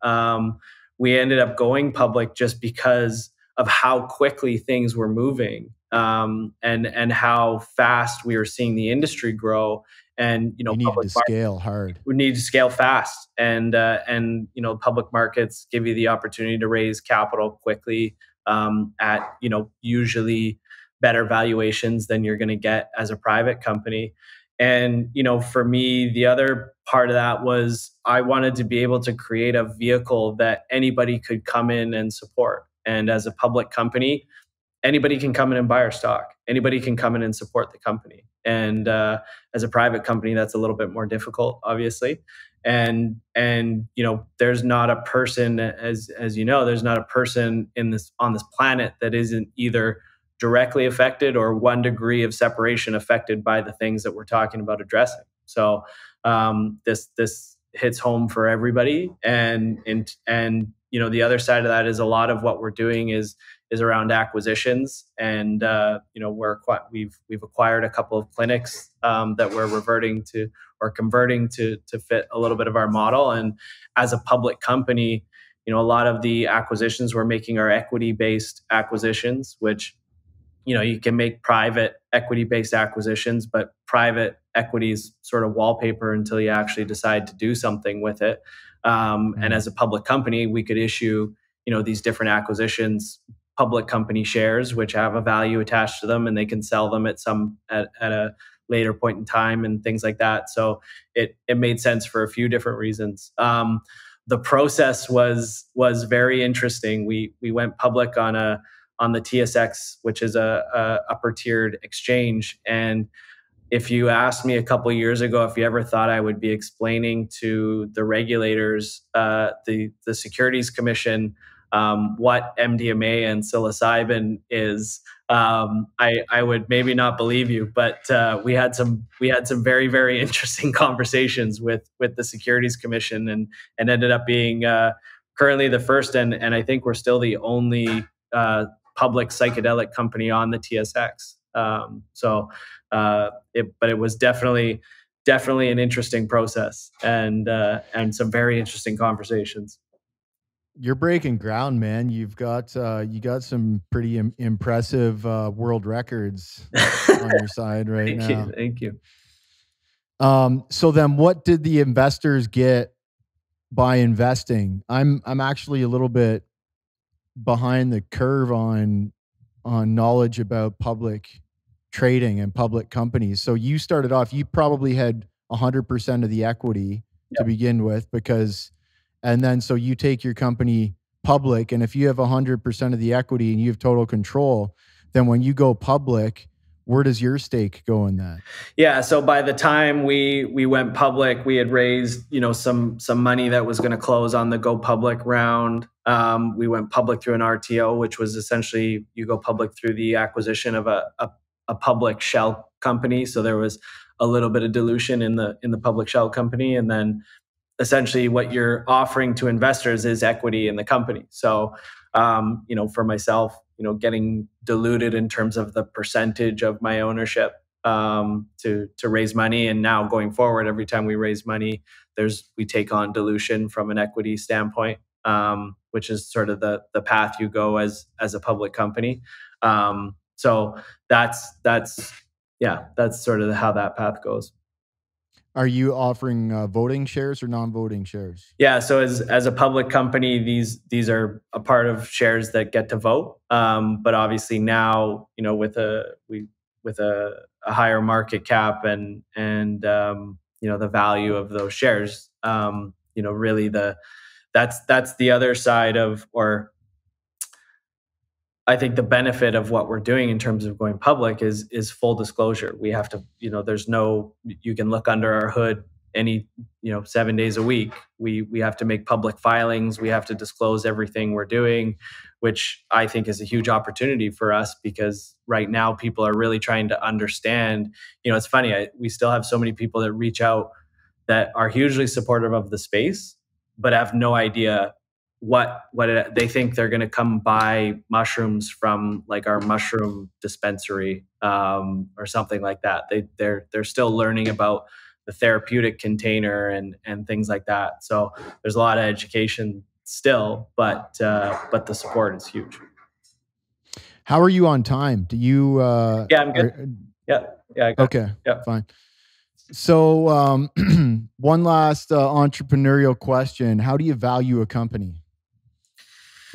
We ended up going public just because of how quickly things were moving, and how fast we were seeing the industry grow. And you needed to scale hard. We need to scale fast, and public markets give you the opportunity to raise capital quickly at usually better valuations than you're going to get as a private company. And, for me, the other part of that was I wanted to be able to create a vehicle that anybody could come in and support. And as a public company, anybody can come in and buy our stock. Anybody can come in and support the company. And as a private company, that's a little bit more difficult, obviously. And there's not a person, as there's not a person on this planet that isn't either directly affected or one degree of separation affected by the things that we're talking about addressing. So this hits home for everybody. And the other side of that is a lot of what we're doing is around acquisitions. And we've acquired a couple of clinics that we're reverting to or converting to fit a little bit of our model. And as a public company, a lot of the acquisitions we're making are equity-based acquisitions, which you can make private equity-based acquisitions, but private equity is sort of wallpaper until you actually decide to do something with it. And as a public company, we could issue, these different acquisitions, public company shares, which have a value attached to them, and they can sell them at a later point in time and things like that. So it made sense for a few different reasons. The process was very interesting. We went public on the TSX, which is a upper tiered exchange. And if you asked me a couple of years ago if you ever thought I would be explaining to the regulators, the Securities Commission, what MDMA and Psilocybin is, I would maybe not believe you. But we had some very, very interesting conversations with the Securities Commission, and ended up being currently the first, and I think we're still the only public psychedelic company on the TSX. But it was definitely an interesting process, and some very interesting conversations. You're breaking ground, man. You got some pretty impressive world records on your side right now. Thank you. So then what did the investors get by investing? I'm actually a little bit behind the curve on knowledge about public trading and public companies. So you started off, you probably had 100% of the equity to begin with, so you take your company public, and if you have 100% of the equity and you have total control, then when you go public, where does your stake go in that? Yeah. So by the time we went public, we had raised, some money that was going to close on the go public round. We went public through an RTO, which was essentially you go public through the acquisition of a public shell company. So there was a little bit of dilution in the public shell company, and then essentially what you're offering to investors is equity in the company. So, for myself, getting diluted in terms of the percentage of my ownership to raise money. And now going forward, every time we raise money, we take on dilution from an equity standpoint, which is sort of the path you go as a public company. So that's sort of how that path goes. Are you offering voting shares or non-voting shares? Yeah, so as a public company, these are a part of shares that get to vote. But obviously now, with a higher market cap and the value of those shares, really that's the other side of, or I think the benefit of what we're doing in terms of going public is full disclosure. We have to, you can look under our hood 7 days a week. We have to make public filings. We have to disclose everything we're doing, which I think is a huge opportunity for us, because right now people are really trying to understand. It's funny, we still have so many people that reach out that are hugely supportive of the space, but have no idea they think they're going to come buy mushrooms from like our mushroom dispensary, or something like that. They're still learning about the therapeutic container and things like that. So there's a lot of education still, but the support is huge. How are you on time? Do you? Yeah, I'm good. Yeah. Okay. Yeah. Fine. So, one last entrepreneurial question: how do you value a company?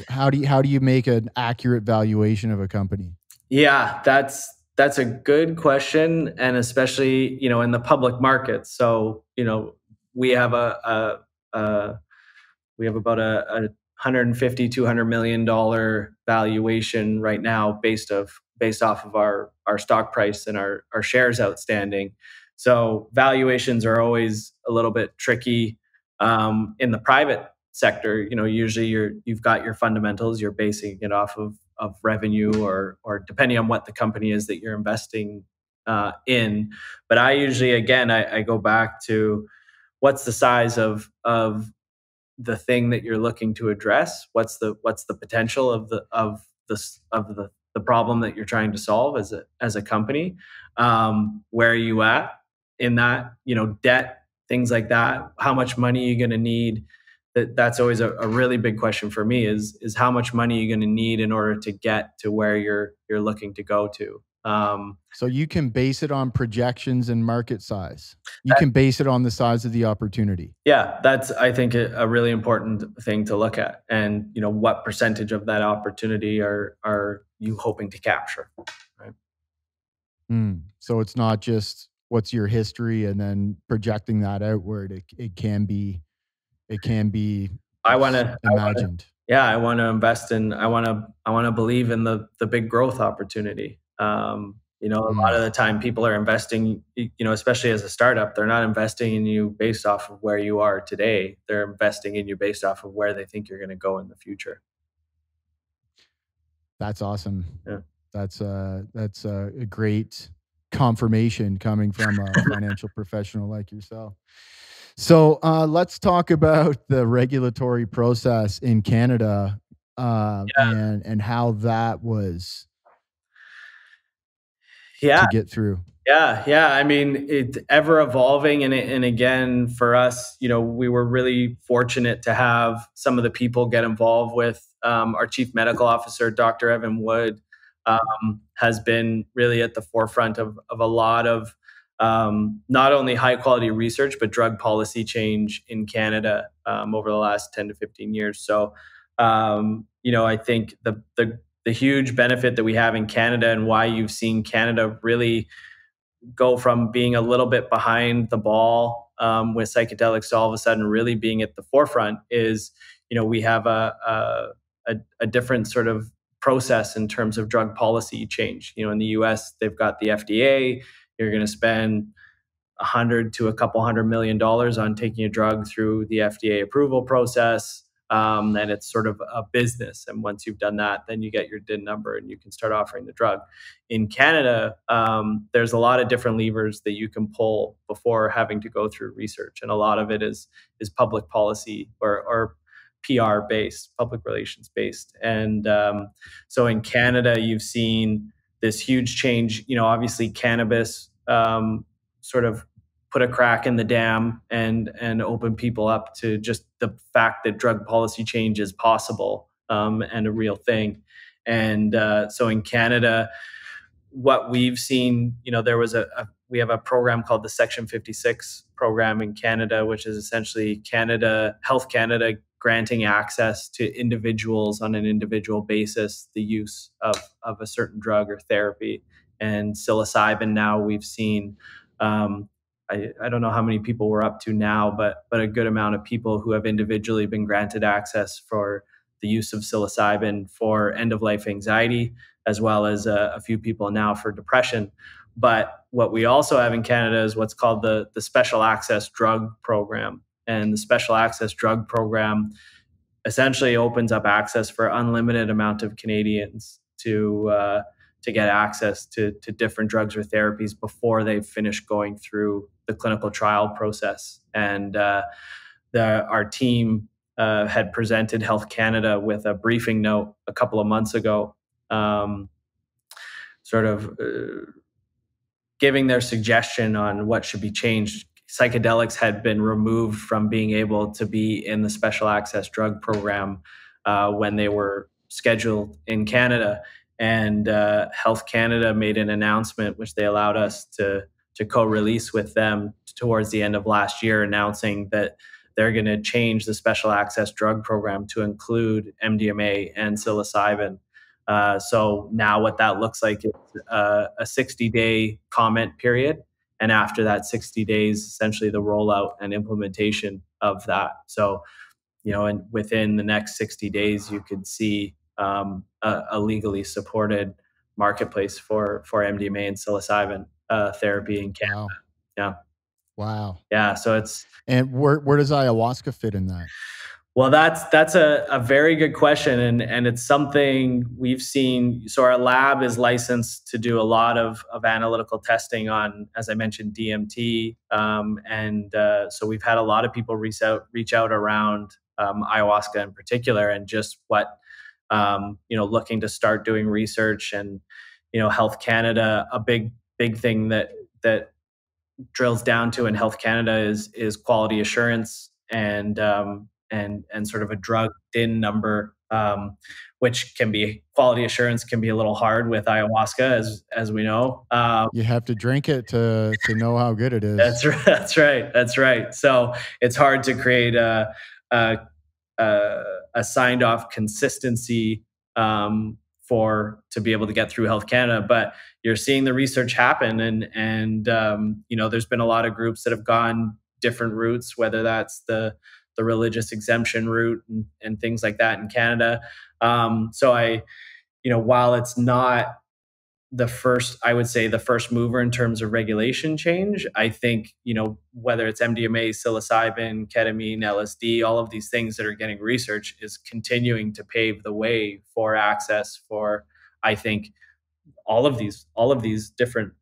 How do you make an accurate valuation of a company? Yeah, that's a good question, and especially in the public market. So we have about a $150-200 million valuation right now, based off of our stock price and our shares outstanding. So valuations are always a little bit tricky in the private sector. Usually you've got your fundamentals, you're basing it off of revenue, or depending on what the company is that you're investing in. But I usually, again, I go back to what's the size of the thing that you're looking to address. What's the potential of the problem that you're trying to solve as a company? Where are you at in that? Debt, things like that. How much money are you going to need? That's always a really big question for me, is how much money are you going to need in order to get to where you're looking to go to. So you can base it on projections and market size. You can base it on the size of the opportunity. Yeah, that's, I think, a really important thing to look at. And what percentage of that opportunity are you hoping to capture, right? So it's not just what's your history and then projecting that outward. It can be imagined. I want to invest in. I want to believe in the big growth opportunity. A lot of the time people are investing, especially as a startup, they're not investing in you based off of where you are today. They're investing in you based off of where they think you're going to go in the future. That's awesome. Yeah. That's a great confirmation coming from a financial professional like yourself. So let's talk about the regulatory process in Canada, and how that was to get through. Yeah. I mean, it's ever evolving, and again, for us, we were really fortunate to have some of the people get involved with our Chief Medical Officer, Dr. Evan Wood, has been really at the forefront of a lot of not only high quality research, but drug policy change in Canada over the last 10 to 15 years. So, I think the huge benefit that we have in Canada, and why you've seen Canada really go from being a little bit behind the ball with psychedelics to all of a sudden really being at the forefront, is, we have a different sort of process in terms of drug policy change. In the US, they've got the FDA. You're going to spend $100 to a couple $100 million on taking a drug through the FDA approval process. And it's sort of a business. And once you've done that, then you get your DIN number and you can start offering the drug. In Canada, there's a lot of different levers that you can pull before having to go through research. And a lot of it is public policy or PR based, public relations based. And so in Canada, you've seen this huge change. Obviously cannabis sort of put a crack in the dam and open people up to just the fact that drug policy change is possible, and a real thing. And so in Canada, what we've seen, there was we have a program called the Section 56 program in Canada, which is essentially Health Canada granting access to individuals on an individual basis the use of a certain drug or therapy. And psilocybin, now we've seen, I don't know how many people we're up to now, but a good amount of people who have individually been granted access for the use of psilocybin for end-of-life anxiety, as well as a few people now for depression. But what we also have in Canada is what's called the Special Access Drug Program. And the Special Access Drug Program essentially opens up access for unlimited amount of Canadians to get access to different drugs or therapies before they've finished going through the clinical trial process. And our team had presented Health Canada with a briefing note a couple of months ago, giving their suggestion on what should be changed. Psychedelics had been removed from being able to be in the Special Access Drug Program when they were scheduled in Canada. And Health Canada made an announcement, which they allowed us to co-release with them towards the end of last year, announcing that they're going to change the Special Access Drug Program to include MDMA and psilocybin. So now what that looks like is a 60-day comment period. And after that 60 days, essentially the rollout and implementation of that. So, and within the next 60 days, you could see a legally supported marketplace for MDMA and psilocybin therapy in Canada. Wow. Yeah. Wow. Yeah. So it's... And where does ayahuasca fit in that? Well, that's a very good question, and it's something we've seen. So our lab is licensed to do a lot of analytical testing on, as I mentioned, DMT, and so we've had a lot of people reach out around ayahuasca in particular, and just what looking to start doing research. And Health Canada, a big thing that drills down to in Health Canada is quality assurance and sort of a drug DIN number, which quality assurance can be a little hard with ayahuasca, as we know. You have to drink it to know how good it is. That's right. So it's hard to create a signed off consistency to be able to get through Health Canada. But you're seeing the research happen, and there's been a lot of groups that have gone different routes, whether that's the religious exemption route and things like that in Canada. So while it's not I would say the first mover in terms of regulation change, I think, whether it's MDMA, psilocybin, ketamine, LSD, all of these things that are getting research is continuing to pave the way for access for, I think, all of these different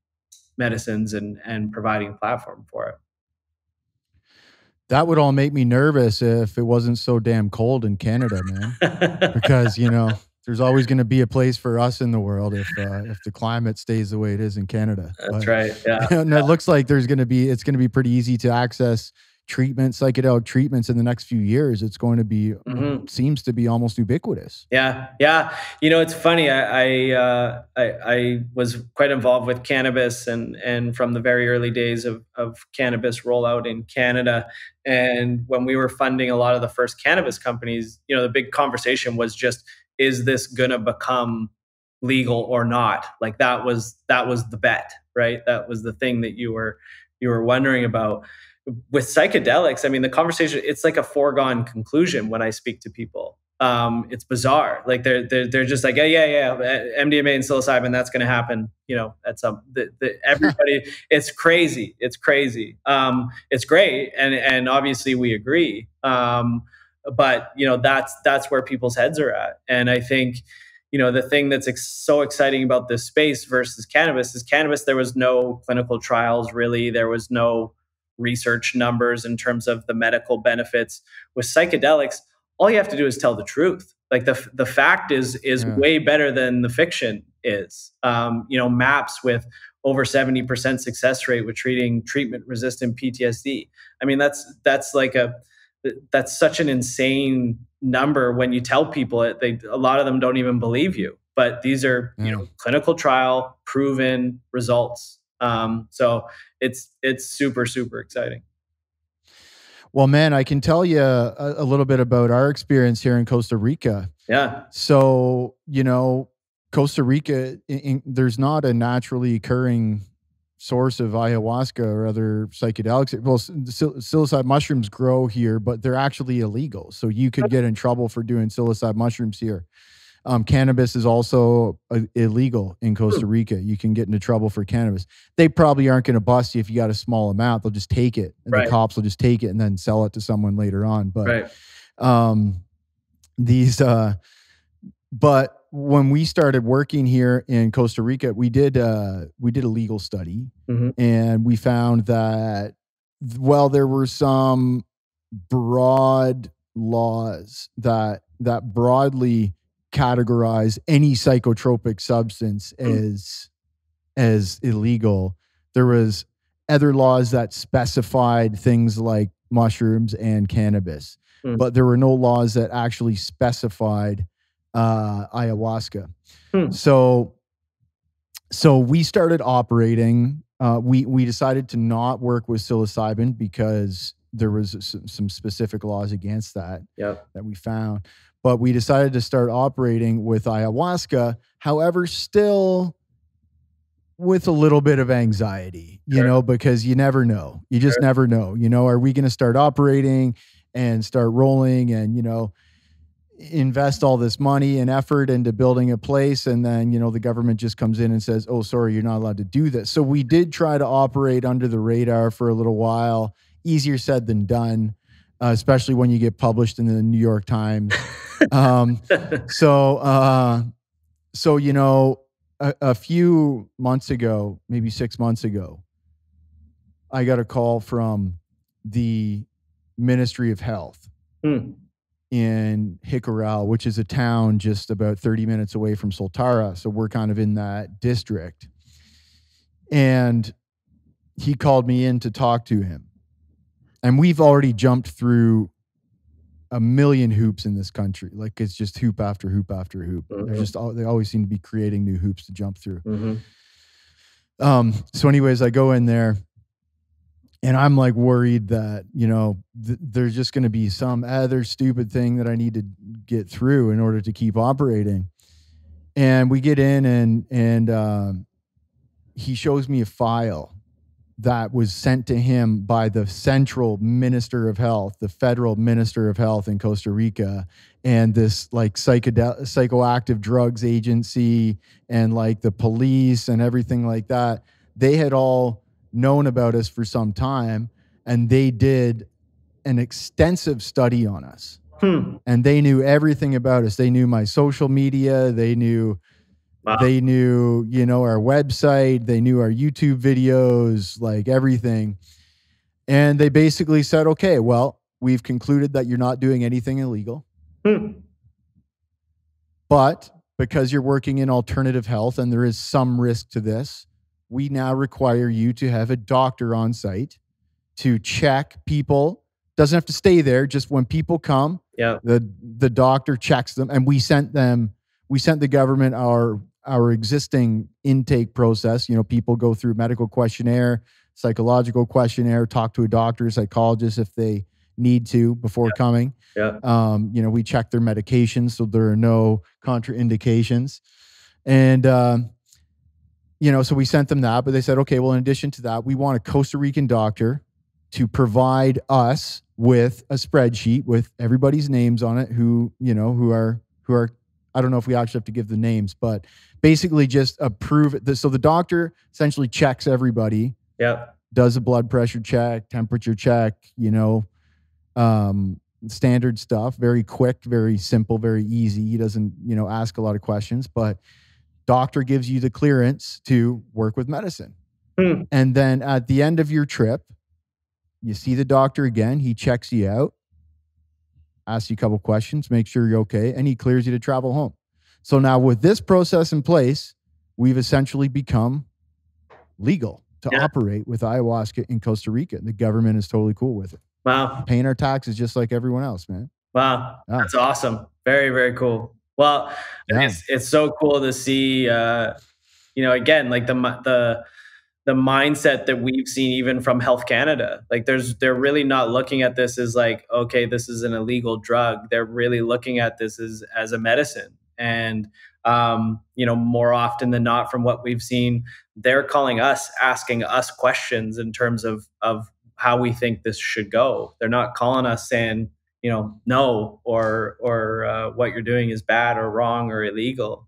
medicines and providing a platform for it. That would all make me nervous if it wasn't so damn cold in Canada, man. Because, there's always going to be a place for us in the world if the climate stays the way it is in Canada. That's right. Yeah. And it looks like it's going to be pretty easy to access psychedelic treatments in the next few years. It's going to be, seems to be almost ubiquitous. Yeah. It's funny. I was quite involved with cannabis and from the very early days of cannabis rollout in Canada. And when we were funding a lot of the first cannabis companies, the big conversation was just, is this going to become legal or not? Like that was the bet, right? That was the thing that you were wondering about. With psychedelics, I mean, the conversation, it's like a foregone conclusion when I speak to people. It's bizarre. Like they're just like, yeah, MDMA and psilocybin, that's going to happen. At everybody, it's crazy. It's crazy. It's great. And obviously we agree. But that's where people's heads are at. And I think, the thing that's so exciting about this space versus cannabis is there was no clinical trials, really. There was no research numbers in terms of the medical benefits. With psychedelics, all you have to do is tell the truth. Like the fact is way better than the fiction. is. MAPS with over 70% success rate with treating treatment-resistant PTSD. I mean, that's such an insane number. When you tell people it, a lot of them don't even believe you. But these are clinical trial proven results. So it's super, super exciting. Well, man, I can tell you a little bit about our experience here in Costa Rica. Yeah. So, Costa Rica, there's not a naturally occurring source of ayahuasca or other psychedelics. Well, psilocybin mushrooms grow here, but they're actually illegal. So you could get in trouble for doing psilocybin mushrooms here. Cannabis is also illegal in Costa Rica. You can get into trouble for cannabis. They probably aren't going to bust you if you got a small amount. They'll just take it. And the cops will just take it and then sell it to someone later on. But but when we started working here in Costa Rica, we did a legal study, and we found that there were some broad laws that broadly categorize any psychotropic substance as illegal. There was other laws that specified things like mushrooms and cannabis, but there were no laws that actually specified ayahuasca. So we started operating. We decided to not work with psilocybin because there was some specific laws against that that we found. But we decided to start operating with ayahuasca. However, still with a little bit of anxiety, because you never know. You just never know. Are we going to start operating and start rolling and, invest all this money and effort into building a place, and then the government just comes in and says, oh, sorry, you're not allowed to do this. So we did try to operate under the radar for a little while. Easier said than done, especially when you get published in the New York Times. A few months ago, maybe 6 months ago, I got a call from the Ministry of Health in Jicaral, which is a town just about 30 minutes away from Soltara. So we're kind of in that district. And he called me in to talk to him. And we've already jumped through a million hoops in this country. Like, it's just hoop after hoop after hoop. They always seem to be creating new hoops to jump through. So anyways, I go in there and I'm like worried that, there's just going to be some other stupid thing that I need to get through in order to keep operating. And we get in and he shows me a file that was sent to him by the central minister of health, the federal minister of health in Costa Rica, and this like psychoactive drugs agency and like the police and everything like that. They had all known about us for some time, and they did an extensive study on us. And they knew everything about us. They knew my social media. They knew our website. They knew our YouTube videos, like everything. And they basically said, okay, well, we've concluded that you're not doing anything illegal. But because you're working in alternative health and there is some risk to this, we now require you to have a doctor on site to check people. Doesn't have to stay there. Just when people come, the doctor checks them. And we sent the government our existing intake process. People go through medical questionnaire, psychological questionnaire, talk to a doctor, psychologist if they need to before coming. We check their medications so there are no contraindications. And, so we sent them that, but they said, okay, well, in addition to that, we want a Costa Rican doctor to provide us with a spreadsheet with everybody's names on it who are, I don't know if we actually have to give the names, but basically just approve it. So the doctor essentially checks everybody, does a blood pressure check, temperature check, standard stuff, very quick, very simple, very easy. He doesn't, ask a lot of questions, but doctor gives you the clearance to work with medicine. And then at the end of your trip, you see the doctor again. He checks you out, asks you a couple questions, make sure you're okay, and he clears you to travel home. So now with this process in place, we've essentially become legal to operate with ayahuasca in Costa Rica. The government is totally cool with it. Wow. Paying our taxes just like everyone else, man. Wow. That's awesome. Very, very cool. Well, it's so cool to see, again, like the mindset that we've seen even from Health Canada. Like they're really not looking at this as like, okay, this is an illegal drug. They're really looking at this as a medicine. And, more often than not, from what we've seen, they're calling us, asking us questions in terms of how we think this should go. They're not calling us saying, no, or what you're doing is bad or wrong or illegal.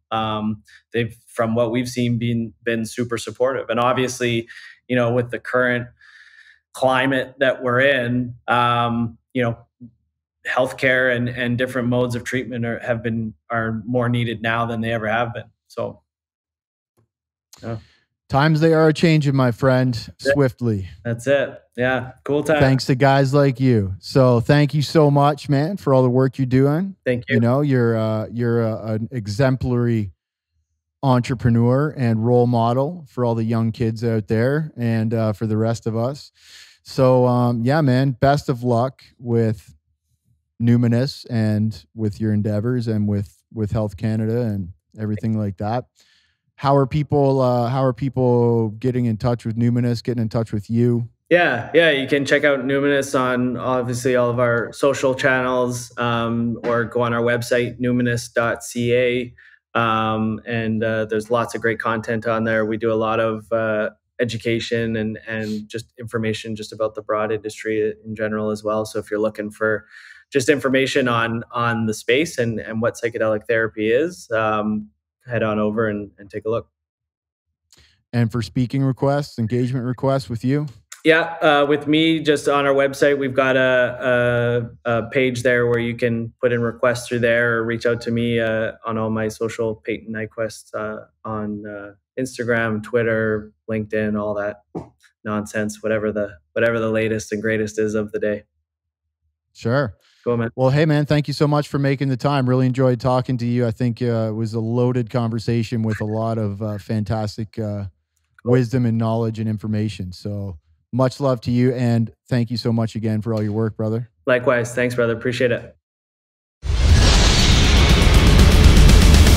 They've, from what we've seen, been super supportive. And obviously, with the current climate that we're in, healthcare and different modes of treatment are more needed now than they ever have been. So, times they are changing, my friend, swiftly. That's it. Yeah, cool time. Thanks to guys like you. So thank you so much, man, for all the work you're doing. Thank you. You're an exemplary entrepreneur and role model for all the young kids out there and for the rest of us. So man, best of luck with Numinous and with your endeavors and with Health Canada and everything like that. How are people getting in touch with Numinous, getting in touch with you? Yeah. You can check out Numinous on obviously all of our social channels, or go on our website, numinous.ca. And there's lots of great content on there. We do a lot of education and just information just about the broad industry in general as well. So if you're looking for just information on the space and what psychedelic therapy is, head on over and take a look. And for speaking requests, engagement requests with you? Yeah, with me, just on our website, we've got a page there where you can put in requests through there or reach out to me on all my social, Payton Nyquvest, on Instagram, Twitter, LinkedIn, all that nonsense, whatever the latest and greatest is of the day. Sure. Cool, man. Well, hey, man, thank you so much for making the time. Really enjoyed talking to you. I think it was a loaded conversation with a lot of fantastic wisdom and knowledge and information. So much love to you. And thank you so much again for all your work, brother. Likewise. Thanks, brother. Appreciate it.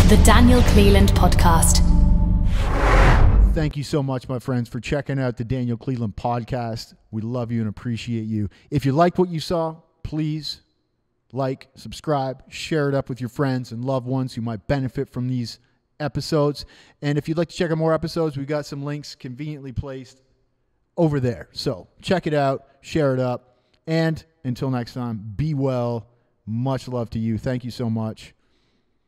The Daniel Cleland Podcast. Thank you so much, my friends, for checking out the Daniel Cleland Podcast. We love you and appreciate you. If you liked what you saw, please like, subscribe, share it up with your friends and loved ones who might benefit from these episodes. And if you'd like to check out more episodes, we've got some links conveniently placed over there. So check it out, share it up. And until next time, be well. Much love to you. Thank you so much.